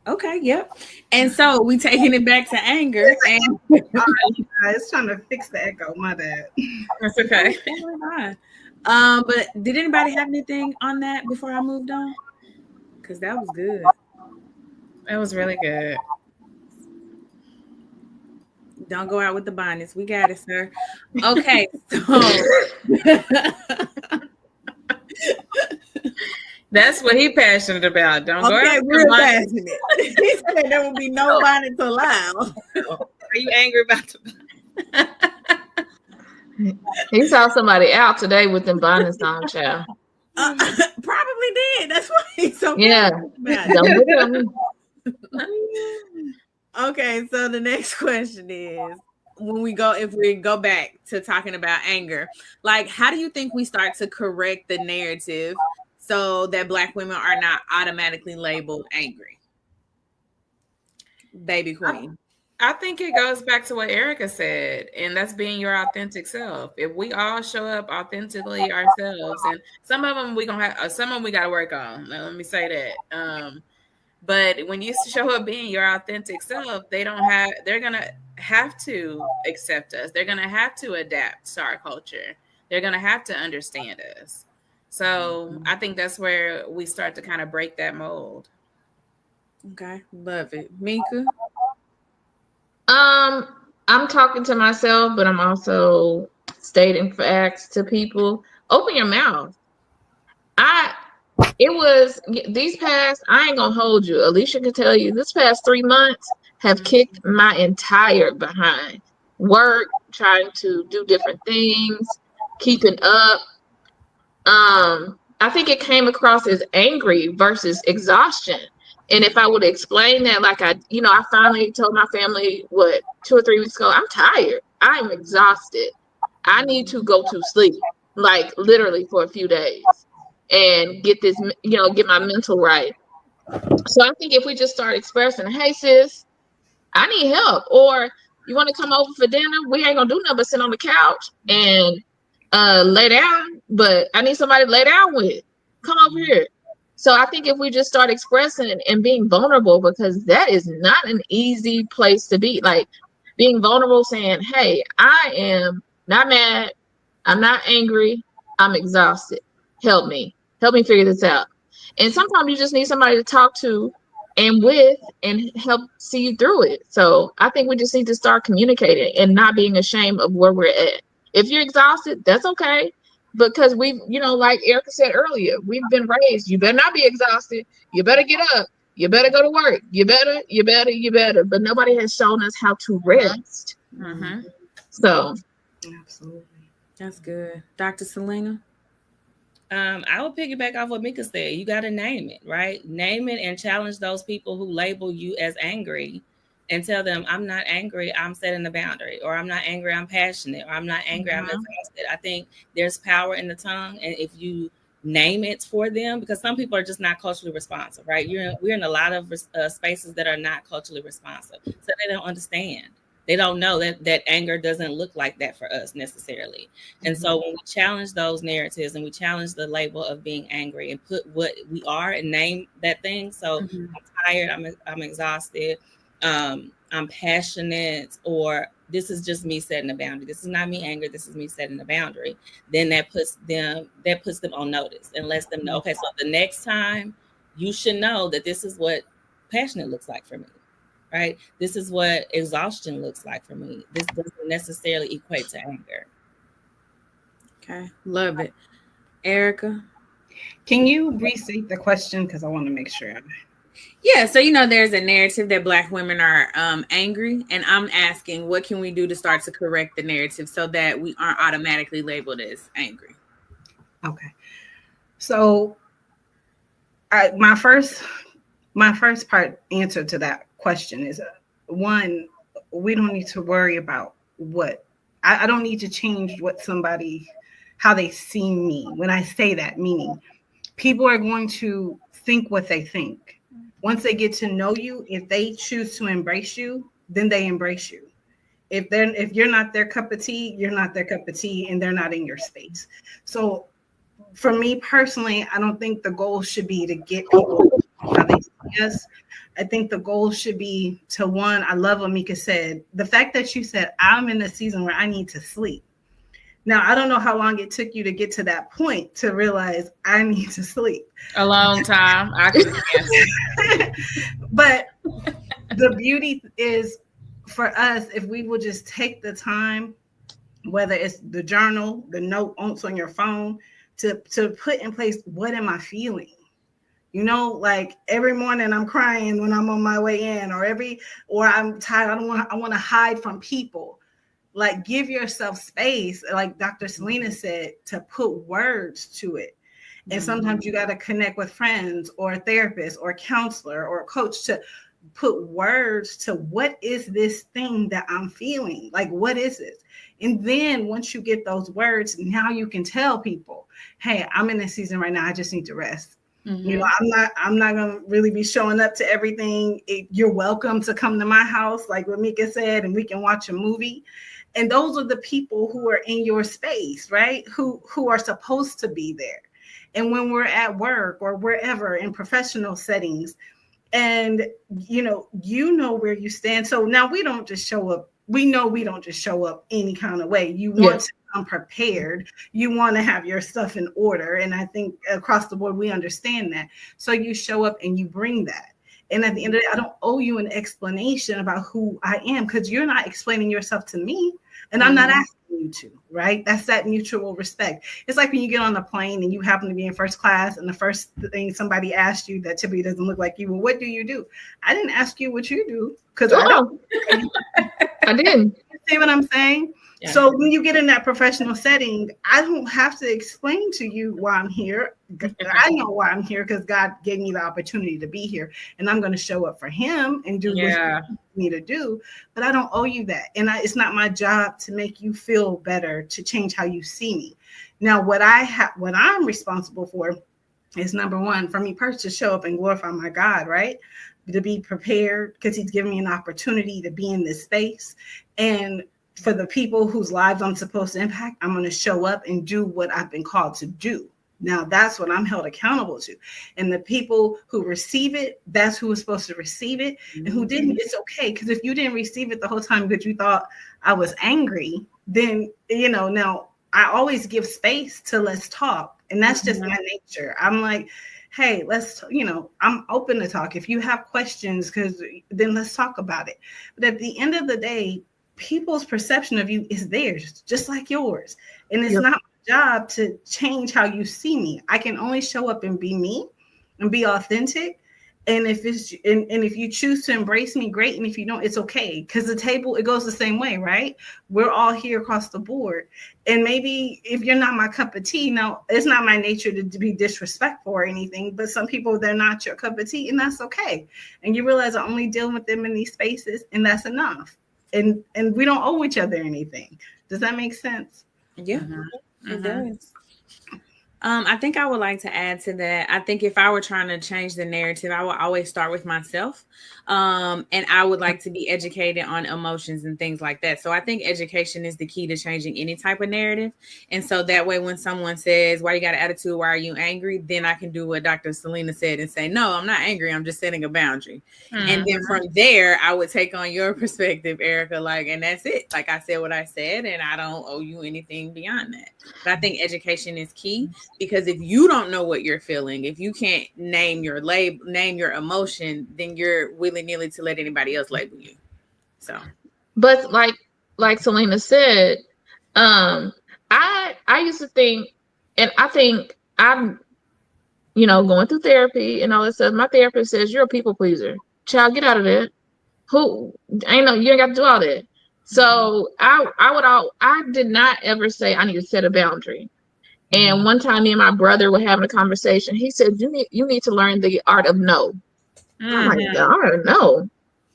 Okay, yep. And so we taking it back to anger. And I was trying to fix the echo. My bad. That's okay. But did anybody have anything on that before I moved on? Because that was good. That was really good. Don't go out with the bonnets. We got it, sir. Okay, so that's what he's passionate about. Don't go out. Real passionate. He said there will be no bonnets allowed. Are you angry about the He saw somebody out today with them bonnets on, child. Probably did. That's why he's so Don't look at me. Okay, so the next question is if we go back to talking about anger, like how do you think we start to correct the narrative so that Black women are not automatically labeled angry? Baby Queen. I think it goes back to what Erica said, and that's being your authentic self. If we all show up authentically ourselves, and some of them we got to work on. Let me say that. But when you show up being your authentic self, they're gonna have to accept us. They're gonna have to adapt to our culture. They're gonna have to understand us. So I think that's where we start to kind of break that mold. Okay, love it, Mika. I'm talking to myself, but I'm also stating facts to people. Open your mouth. I ain't gonna hold you. Alicia can tell you this past 3 months have kicked my entire behind. Work, trying to do different things, keeping up. I think it came across as angry versus exhaustion. And if I would explain that, like I finally told my family 2 or 3 weeks ago, I'm tired. I'm exhausted. I need to go to sleep, like literally for a few days and get this, get my mental right. So I think if we just start expressing, hey sis, I need help, or you want to come over for dinner? We ain't gonna do nothing but sit on the couch and lay down, but I need somebody to lay down with. Come over here. So I think if we just start expressing and being vulnerable, because that is not an easy place to be, like being vulnerable, saying, hey, I am not mad, I'm not angry, I'm exhausted. Help me figure this out. And sometimes you just need somebody to talk to and help see you through it. So I think we just need to start communicating and not being ashamed of where we're at. If you're exhausted, that's okay. Because we've, like Erica said earlier, we've been raised. You better not be exhausted. You better get up. You better go to work. You better. But nobody has shown us how to rest. Mm-hmm. So. Absolutely. That's good. Dr. Selena? I would piggyback off what Mika said. You got to name it, right? Name it and challenge those people who label you as angry and tell them, I'm not angry, I'm setting the boundary, or I'm not angry, I'm passionate, or I'm not angry, I'm exhausted. I think there's power in the tongue. And if you name it for them, because some people are just not culturally responsive, right? We're in a lot of spaces that are not culturally responsive. So they don't understand. They don't know that anger doesn't look like that for us necessarily. And so when we challenge those narratives and we challenge the label of being angry and put what we are and name that thing. So I'm tired, I'm exhausted, I'm passionate, or this is just me setting a boundary. This is not me angry. This is me setting a boundary. Then that puts them on notice and lets them know, okay, so the next time you should know that this is what passionate looks like for me. Right? This is what exhaustion looks like for me. This doesn't necessarily equate to anger. Okay, love it. Erica? Can you restate the question? Because I want to make sure. Yeah, so there's a narrative that Black women are angry, and I'm asking, what can we do to start to correct the narrative so that we aren't automatically labeled as angry? Okay. So my first part answer to that question is, one, we don't need to worry about what I don't need to change how they see me. When I say that, meaning people are going to think what they think. Once they get to know you, if they choose to embrace you, then they embrace you. If you're not their cup of tea, you're not their cup of tea, and they're not in your space. So for me personally, I don't think the goal should be to get people how they see us. I think the goal should be to, one, I love what Mika said. The fact that you said, I'm in a season where I need to sleep. Now, I don't know how long it took you to get to that point to realize I need to sleep. A long time. I can guess. But the beauty is for us, if we will just take the time, whether it's the journal, the notes on your phone, to put in place, what am I feeling? Like every morning I'm crying when I'm on my way in, or I'm tired. I want to hide from people. Like, give yourself space, like Dr. Selena said, to put words to it. And sometimes you got to connect with friends or a therapist or a counselor or a coach to put words to, what is this thing that I'm feeling? Like, what is it? And then once you get those words, now you can tell people, hey, I'm in this season right now. I just need to rest. I'm not going to really be showing up to everything. You're welcome to come to my house, like what Mika said, and we can watch a movie. And those are the people who are in your space, right? Who are supposed to be there. And when we're at work or wherever in professional settings, and you know where you stand. So now we don't just show up. We know we don't just show up any kind of way. You want to come prepared. You want to have your stuff in order. And I think across the board, we understand that. So you show up and you bring that. And at the end of the day, I don't owe you an explanation about who I am, because you're not explaining yourself to me. And I'm not asking you to, right? That's that mutual respect. It's like when you get on a plane and you happen to be in first class, and the first thing somebody asked you that typically doesn't look like you, well, what do you do? I didn't ask you what you do, because I don't. I didn't. See what I'm saying? Yeah. So when you get in that professional setting, I don't have to explain to you why I'm here. I know why I'm here, because God gave me the opportunity to be here, and I'm going to show up for Him and do what He wants me to do. But I don't owe you that, and it's not my job to make you feel better, to change how you see me. Now, what I'm responsible for is, number one, for me personally, to show up and glorify my God, right? To be prepared, because He's given me an opportunity to be in this space. And for the people whose lives I'm supposed to impact, I'm going to show up and do what I've been called to do. Now, that's what I'm held accountable to. And the people who receive it, that's who was supposed to receive it. And who didn't, it's okay. Because if you didn't receive it the whole time because you thought I was angry, then, now I always give space to let's talk. And that's just my nature. I'm like, hey, I'm open to talk. If you have questions, then let's talk about it. But at the end of the day, people's perception of you is theirs, just like yours. And it's not my job to change how you see me. I can only show up and be me and be authentic. And if you choose to embrace me, great. And if you don't, it's okay. Because the table, it goes the same way, right? We're all here across the board. And maybe if you're not my cup of tea, now it's not my nature to be disrespectful or anything, but some people, they're not your cup of tea, and that's okay. And you realize I'm only dealing with them in these spaces, and that's enough. And we don't owe each other anything. Does that make sense? Yeah, it does. I think I would like to add to that. I think if I were trying to change the narrative, I would always start with myself. And I would like to be educated on emotions and things like that. So I think education is the key to changing any type of narrative. And so that way, when someone says, why you got an attitude? Why are you angry? Then I can do what Dr. Selena said and say, no, I'm not angry. I'm just setting a boundary. Mm-hmm. And then from there, I would take on your perspective, Erica, like, and that's it. Like I said what I said, and I don't owe you anything beyond that. But I think education is key. Because if you don't know what you're feeling, if you can't name your emotion, then you're willy-nilly to let anybody else label you. So, but like Selena said, I used to think, and I think I'm, going through therapy and all that stuff. My therapist says you're a people pleaser. Child, get out of that. You ain't got to do all that. So I did not ever say I need to set a boundary. And one time, me and my brother were having a conversation. He said, "You need to learn the art of no." Mm-hmm. I'm like, the art of no.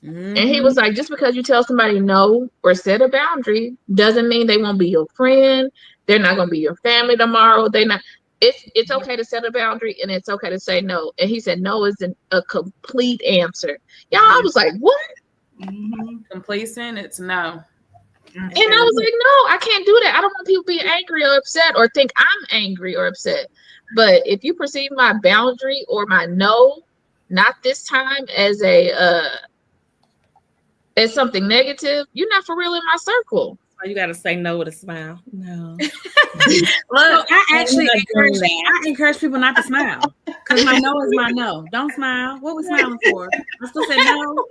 Mm-hmm. And he was like, "Just because you tell somebody no or set a boundary doesn't mean they won't be your friend. They're not going to be your family tomorrow. They're not. It's okay to set a boundary and it's okay to say no." And he said, "No isn't a complete answer." Y'all, I was like, "What?" Mm-hmm. Complacent? It's no. And I was like, no, I can't do that. I don't want people being angry or upset or think I'm angry or upset. But if you perceive my boundary or my no, not this time, as as something negative, you're not for real in my circle. You got to say no with a smile. No. Look, I encourage people not to smile because my no is my no. Don't smile. What we smiling for? I still say no.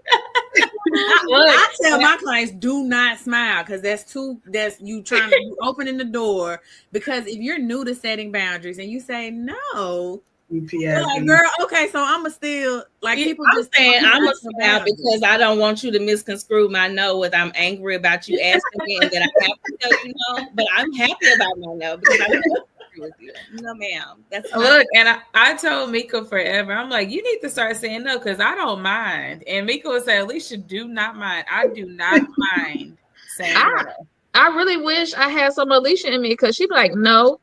I tell my clients, do not smile because that's you trying to opening the door. Because if you're new to setting boundaries and you say no, like, girl, okay, so I'ma still like people. I'm just saying I'm a smile because I don't want you to misconstrue my no with I'm angry about you asking me and that I have to tell you no. But I'm happy about my no because I agree with you. No, ma'am. That's look, and I told Mika forever. I'm like, you need to start saying no because I don't mind. And Mika would say, Alicia, do not mind. I do not mind saying no. I really wish I had some Alicia in me because she'd be like, no.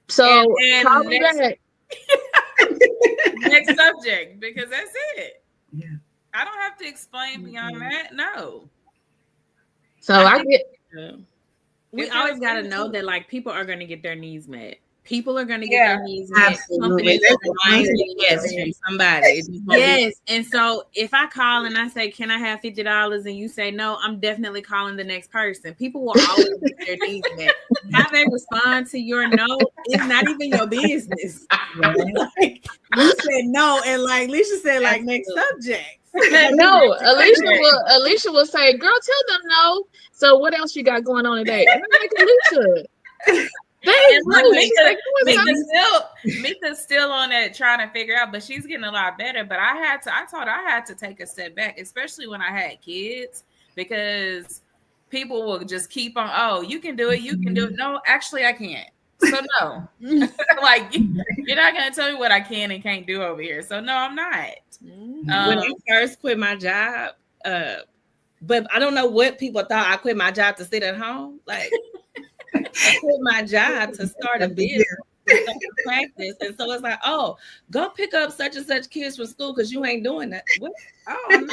So and call me back. Next subject, because that's it. Yeah. I don't have to explain beyond that. No. So I get. We always got to know that like people are going to get their needs met. People are going to get their needs met. Absolutely. Yes, from somebody. Yes. And so if I call and I say, can I have $50? And you say no, I'm definitely calling the next person. People will always get their needs met. How they respond to your no is not even your business. Like, you said no, and like Alicia said, like next subject. No, Alicia will say, girl, tell them no. So what else you got going on today? And I'm like, Alicia. Mika's still on that trying to figure out, but she's getting a lot better. But I told her I had to take a step back, especially when I had kids, because people will just keep on, oh, you can do it. No, actually I can't. So no. Like you're not gonna tell me what I can and can't do over here. So no, I'm not. When I first quit my job, but I don't know what people thought I quit my job to sit at home. Like I quit my job to start a business, practice, and so it's like, oh, go pick up such and such kids from school because you ain't doing that. What? Oh,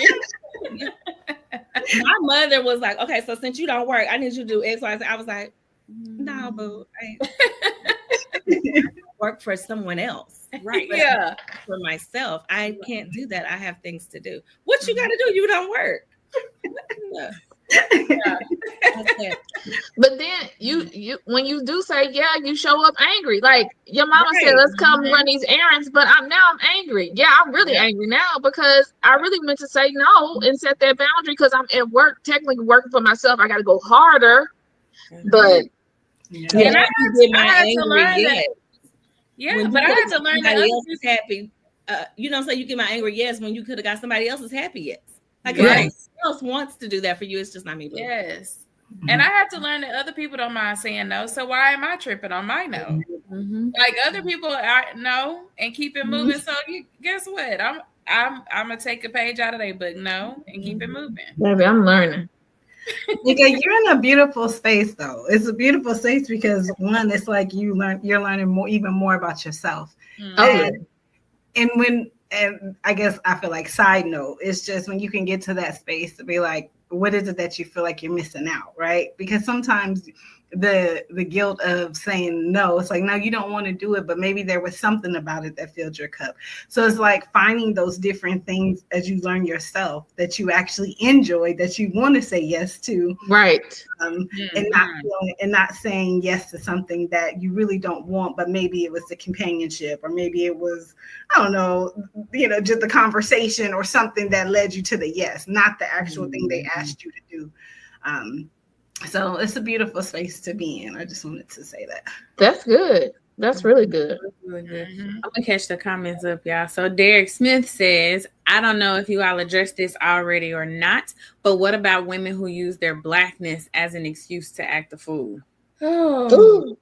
my mother was like, okay, so since you don't work, I need you to do X, Y, Z. I was like, no, boo, I work for someone else, right? Yeah, for myself, I can't do that. I have things to do. What you got to do? You don't work. Yeah. But then you when you do say yeah, you show up angry. Like your mama said, let's come run these errands, but I'm angry. Yeah, I'm really angry now because I really meant to say no and set that boundary because I'm at work, technically working for myself. I got to go harder, but and I had to learn that. Yeah, but I had to learn that else is happy. You know, so you get my angry yes when you could have got somebody else's happy yes. Like right. Else wants to do that for you, it's just not me. Yes. And I had to learn that other people don't mind saying no. So why am I tripping on my no? Mm-hmm. Like other people are no and keep it moving. So guess what? I'm gonna take a page out of their book, no, and keep it moving. Baby, I'm learning. Because you're in a beautiful space, though. It's a beautiful space because one, it's like you're learning more, even more about yourself. And I guess I feel like side note, it's just when you can get to that space to be like, what is it that you feel like you're missing out, right? Because sometimes the guilt of saying no, it's like, no, you don't want to do it, but maybe there was something about it that filled your cup. So it's like finding those different things as you learn yourself that you actually enjoy, that you want to say yes to, Right. and not saying yes to something that you really don't want, but maybe it was the companionship, or maybe it was, I don't know, just the conversation or something that led you to the yes, not the actual thing they asked you to do. So it's a beautiful space to be in. I just wanted to say that. That's good. That's really good. Really good. I'm gonna catch the comments up, y'all. So Derek Smith says, I don't know if you all addressed this already or not, but what about women who use their blackness as an excuse to act a fool? Oh.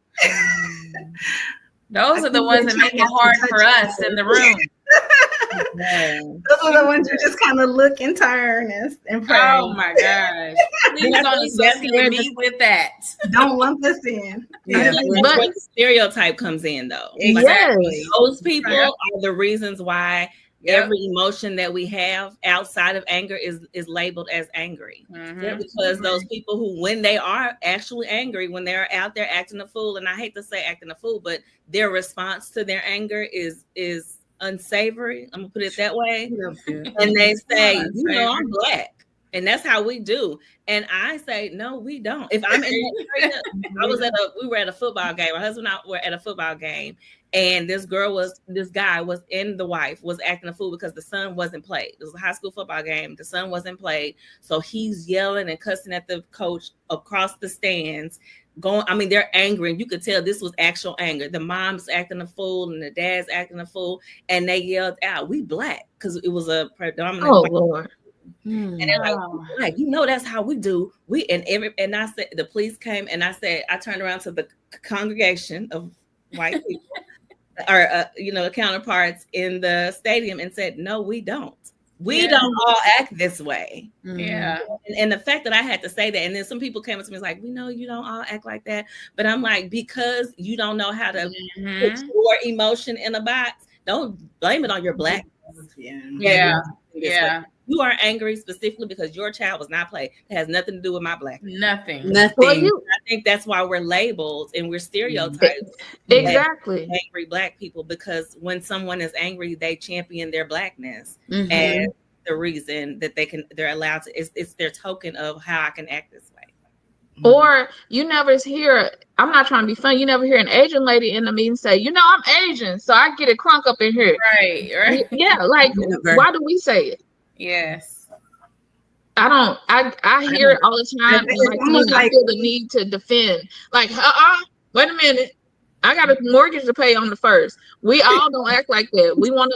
Those are the ones that make it hard for us in the room. Those are the ones who just kind of look and turn and pray. Oh my gosh. Please don't associate me with that. Don't lump us in. That's where the stereotype comes in, though. Exactly. Those people are the reasons why every emotion that we have outside of anger is labeled as angry. Because those people who, when they are actually angry, when they're out there acting a fool, and I hate to say acting a fool, but their response to their anger is unsavory. I'm gonna put it that way. And they say, I'm black. And that's how we do. And I say, no, we don't. If I'm in that area, we were at a football game. My husband and I were at a football game, and this guy was in the wife was acting a fool because the son wasn't played. It was a high school football game. The son wasn't played. So he's yelling and cussing at the coach across the stands. They're angry, and you could tell this was actual anger. The mom's acting a fool and the dad's acting a fool, and they yelled out, "We black," because it was a predominant. Oh Lord. And they're like, that's how we do. And I said, the police came, and I turned around to the congregation of white people, or counterparts in the stadium, and said, no, we don't. We don't all act this way. Yeah. And the fact that I had to say that, and then some people came up to me like, we know you don't all act like that. But I'm like, because you don't know how to put your emotion in a box, don't blame it on your black. Yeah. You are angry specifically because your child was not played. It has nothing to do with my black. Nothing. Well, I think that's why we're labeled and we're stereotyped. Exactly. Angry black people, because when someone is angry, they champion their blackness as the reason that they're allowed to. It's their token of how I can act this way. Or you never hear, I'm not trying to be funny, you never hear an Asian lady in the meeting say, I'm Asian, so I get it crunk up in here. Right. Yeah, like, why do we say it? Yes. I hear it all the time. And I feel the need to defend. Like, wait a minute. I got a mortgage to pay on the first. We all don't act like that. We want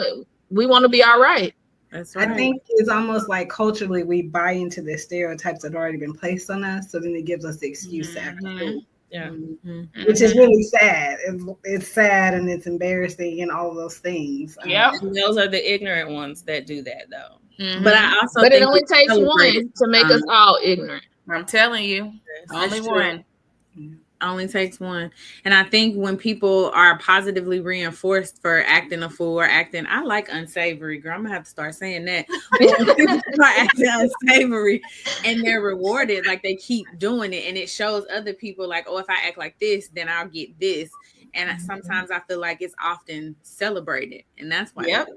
to be all right. That's right. I think it's almost like culturally we buy into the stereotypes that have already been placed on us. So then it gives us the excuse to act. Which is really sad. It's sad and it's embarrassing and all those things. Yeah. Those are the ignorant ones that do that, though. But I also think it only takes one to make us all ignorant. I'm telling you, only one. Only takes one. And I think when people are positively reinforced for acting a fool or acting, I like unsavory, girl. I'm gonna have to start saying that. When people start acting unsavory and they're rewarded, like they keep doing it, and it shows other people like, oh, if I act like this, then I'll get this. And sometimes I feel like it's often celebrated, and that's why. Yep.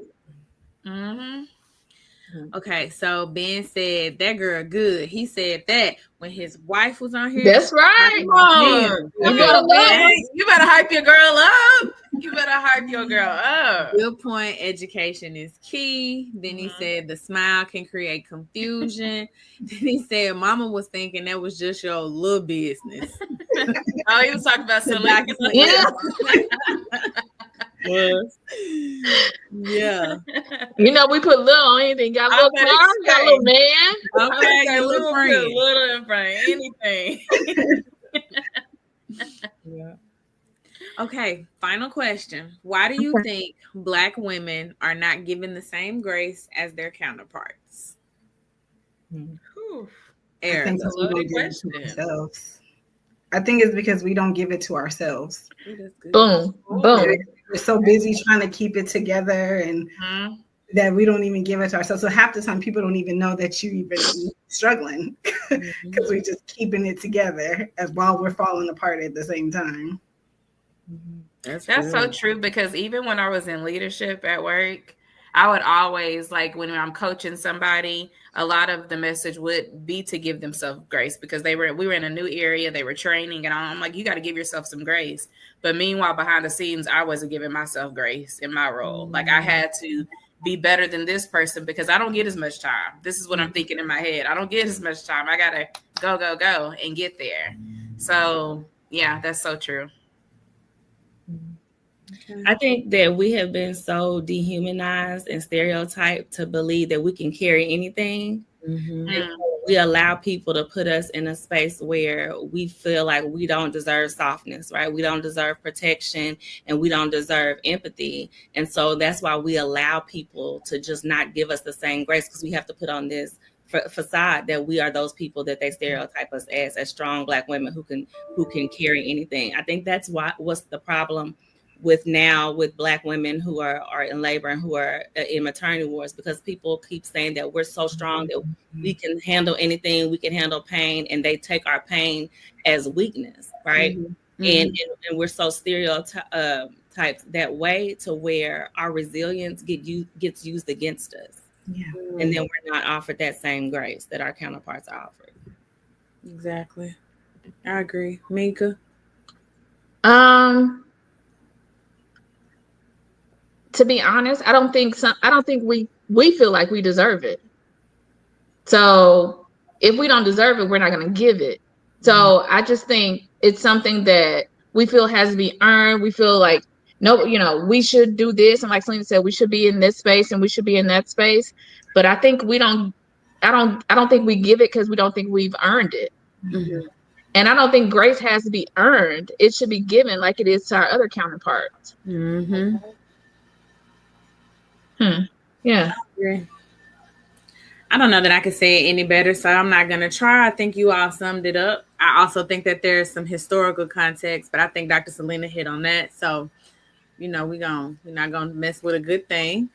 Okay, so Ben said that girl good. He said that when his wife was on here. That's right. You better hype your girl up. You better hype your girl up. Good point. Education is key. Then he said the smile can create confusion. Then he said mama was thinking that was just your little business. Oh, he was talking about something. Yeah. We put little on anything. Got a little car, got a little man. Okay, got a little friend. Little in front, anything. Yeah. Okay, final question. Why do you think Black women are not given the same grace as their counterparts? Air. think So we don't give it to ourselves. I think it's because we don't give it to ourselves. Boom. Boom. We're so busy trying to keep it together and that we don't even give it to ourselves. So half the time people don't even know that you even struggling because we're just keeping it together as while we're falling apart at the same time. That's so true, because even when I was in leadership at work, I would always, like, when I'm coaching somebody, a lot of the message would be to give themselves grace, because we were in a new area, they were training, and I'm like, you got to give yourself some grace. But meanwhile, behind the scenes, I wasn't giving myself grace in my role. Like, I had to be better than this person because I don't get as much time. This is what I'm thinking in my head. I don't get as much time. I got to go and get there. So yeah, that's so true. I think that we have been so dehumanized and stereotyped to believe that we can carry anything. And so we allow people to put us in a space where we feel like we don't deserve softness, right? We don't deserve protection, and we don't deserve empathy. And so that's why we allow people to just not give us the same grace, because we have to put on this facade that we are those people that they stereotype us as strong Black women who can carry anything. I think that's what's the problem with Black women who are in labor and who are in maternity wards, because people keep saying that we're so strong that we can handle anything, we can handle pain, and they take our pain as weakness, right? And we're so stereotyped that way to where our resilience gets used against us. Yeah. And then we're not offered that same grace that our counterparts are offered. Exactly. I agree. Mika? To be honest, I don't think we feel like we deserve it. So if we don't deserve it, we're not going to give it. So I just think it's something that we feel has to be earned. We feel like, no, we should do this. And like Selena said, we should be in this space and we should be in that space. But I think I don't think we give it because we don't think we've earned it. And I don't think grace has to be earned. It should be given like it is to our other counterparts. Yeah. I don't know that I could say it any better, so I'm not going to try. I think you all summed it up. I also think that there's some historical context, but I think Dr. Selena hit on that. So, we're not going to mess with a good thing.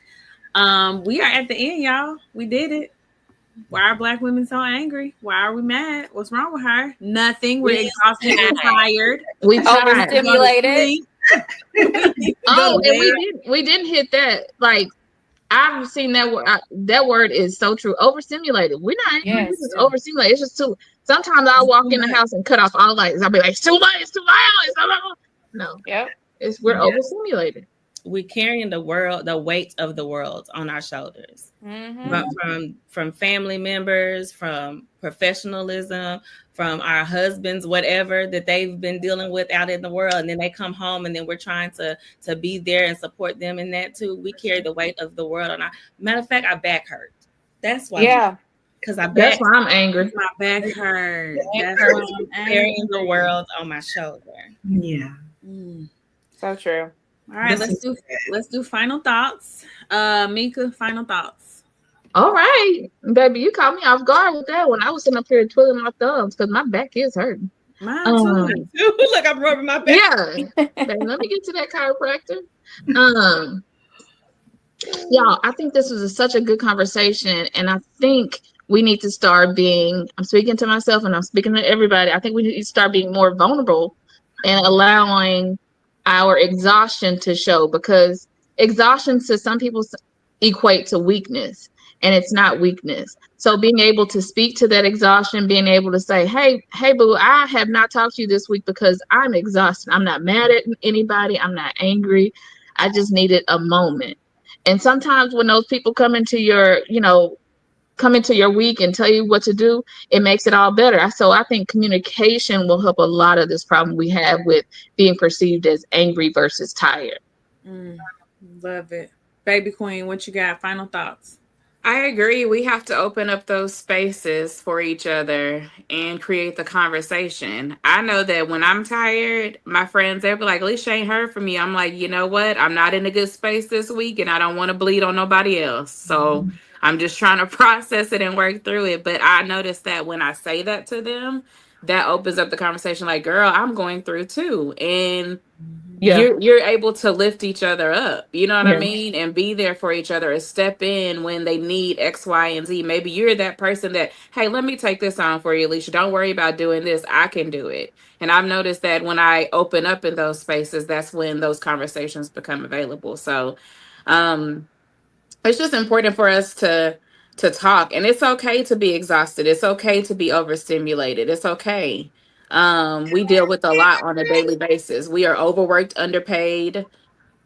We are at the end, y'all. We did it. Why are Black women so angry? Why are we mad? What's wrong with her? Nothing. We're exhausted and tired. We overstimulated. And we didn't hit that. Like, I've seen that word. That word is so true. Overstimulated. We're not just overstimulated. It's just too. Sometimes I'll walk in the house and cut off all lights. I'll be like, it's too loud. It's too loud. It's so loud. No. Yep. We're overstimulated. We're carrying the weight of the world on our shoulders. From family members, from professionalism, from our husbands, whatever that they've been dealing with out in the world. And then they come home and then we're trying to be there and support them in that too. We carry the weight of the world on our, matter of fact, our back hurt. That's why. Yeah. That's why I'm angry. My back hurt. That's why I'm carrying the world on my shoulder. Yeah. So true. All right, let's do final thoughts. Mika, final thoughts. All right, baby, you caught me off guard with that one. I was sitting up here twiddling my thumbs because my back is hurting. Mine too. Look, I'm rubbing my back. Yeah, baby, let me get to that chiropractor. Y'all, I think this was such a good conversation, and I think we need to start being. I'm speaking to myself, and I'm speaking to everybody. I think we need to start being more vulnerable and allowing our exhaustion to show, because exhaustion to some people equate to weakness, and it's not weakness. So being able to speak to that exhaustion, being able to say, hey boo, I have not talked to you this week because I'm exhausted. I'm not mad at anybody. I'm not angry. I just needed a moment. And sometimes when those people come into your week and tell you what to do, it makes it all better. So I think communication will help a lot of this problem we have with being perceived as angry versus tired. Love it. Baby Queen, what you got? Final thoughts? I agree. We have to open up those spaces for each other and create the conversation. I know that when I'm tired, my friends, they'll be like, Alicia ain't heard from me. I'm like, you know what? I'm not in a good space this week and I don't want to bleed on nobody else. So I'm just trying to process it and work through it. But I noticed that when I say that to them, that opens up the conversation like, girl, I'm going through too. And you're able to lift each other up. You know what I mean? And be there for each other and step in when they need X, Y, and Z. Maybe you're that person that, hey, let me take this on for you, Alicia. Don't worry about doing this. I can do it. And I've noticed that when I open up in those spaces, that's when those conversations become available. So it's just important for us to talk. And it's okay to be exhausted. It's okay to be overstimulated. It's okay. We deal with a lot on a daily basis. We are overworked, underpaid,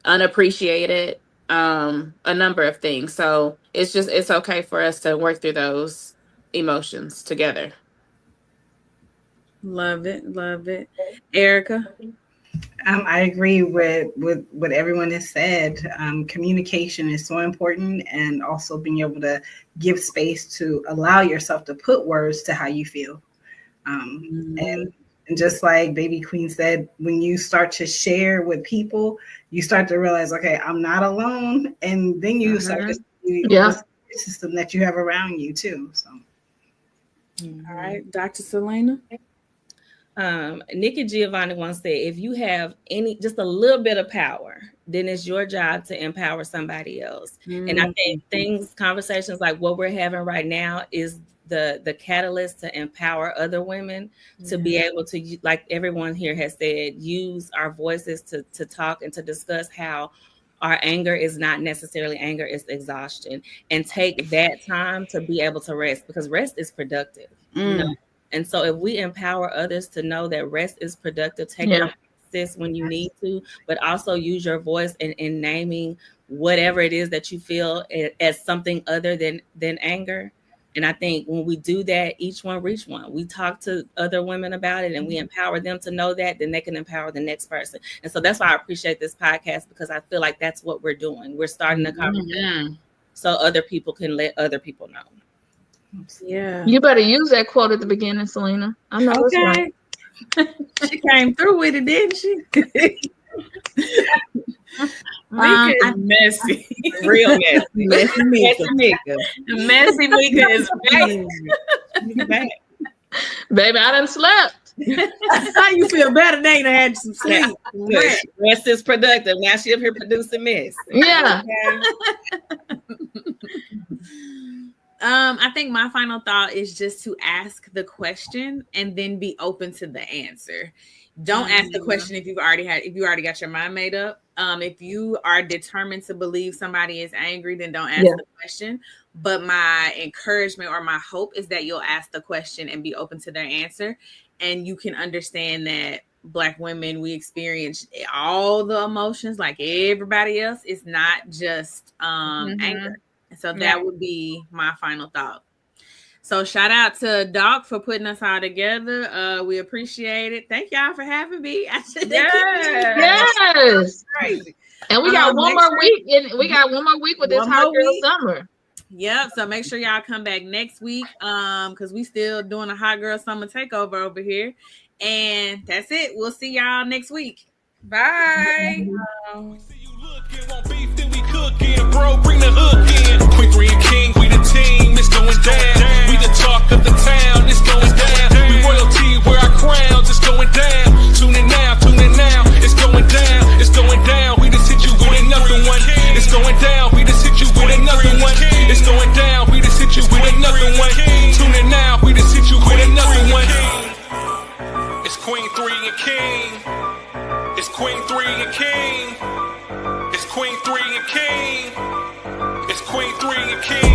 unappreciated, a number of things. So it's okay for us to work through those emotions together. Love it. Erica? I agree with what everyone has said. Communication is so important, and also being able to give space to allow yourself to put words to how you feel. And just like Baby Queen said, when you start to share with people, you start to realize, okay, I'm not alone. And then you start to see the system that you have around you too. So, all right, Dr. Selena. Nikki Giovanni once said, if you have just a little bit of power, then it's your job to empower somebody else. And I think conversations like what we're having right now is the catalyst to empower other women to be able to, like everyone here has said, use our voices to talk and to discuss how our anger is not necessarily anger, it's exhaustion, and take that time to be able to rest, because rest is productive. You know? And so if we empower others to know that rest is productive, take your assist when you need to, but also use your voice in naming whatever it is that you feel as something other than anger. And I think when we do that, each one reach one. We talk to other women about it and we empower them to know that, then they can empower the next person. And so that's why I appreciate this podcast, because I feel like that's what we're doing. We're starting a conversation so other people can let other people know. Yeah. You better use that quote at the beginning, Selena. I know it's right. She came through with it, didn't she? Mika is messy. Real messy. Messy Mika. Messy Mika is back. Baby, I done slept. How you feel better now? You done had some sleep. Rest is productive. Now she up here producing mess. Yeah. I think my final thought is just to ask the question and then be open to the answer. Don't ask the question if you already got your mind made up. If you are determined to believe somebody is angry, then don't ask the question. But my encouragement or my hope is that you'll ask the question and be open to their answer. And you can understand that Black women, we experience all the emotions like everybody else. It's not just anger. So that would be my final thought. So shout out to Doc for putting us all together. We appreciate it. Thank y'all for having me. Yes. Crazy. And we got one more week. We got one more week with this Hot Girl Summer. Yep. So make sure y'all come back next week. Because we still doing a Hot Girl Summer takeover over here. And that's it. We'll see y'all next week. Bye. Bro, bring the hook in. Queen 3 and King, we the team, it's going down. We the talk of the town, it's going down. We royalty, wear our crowns, it's going down. Tune in now, it's going down, it's going down. We just hit you with another one. It's going down, we just hit you with another one. It's going down, we just hit you with another one. Tune in now, we just hit you with another one. It's Queen 3 and King. It's Queen 3 and King. It's Queen 3 and King. It's Queen 3 and King.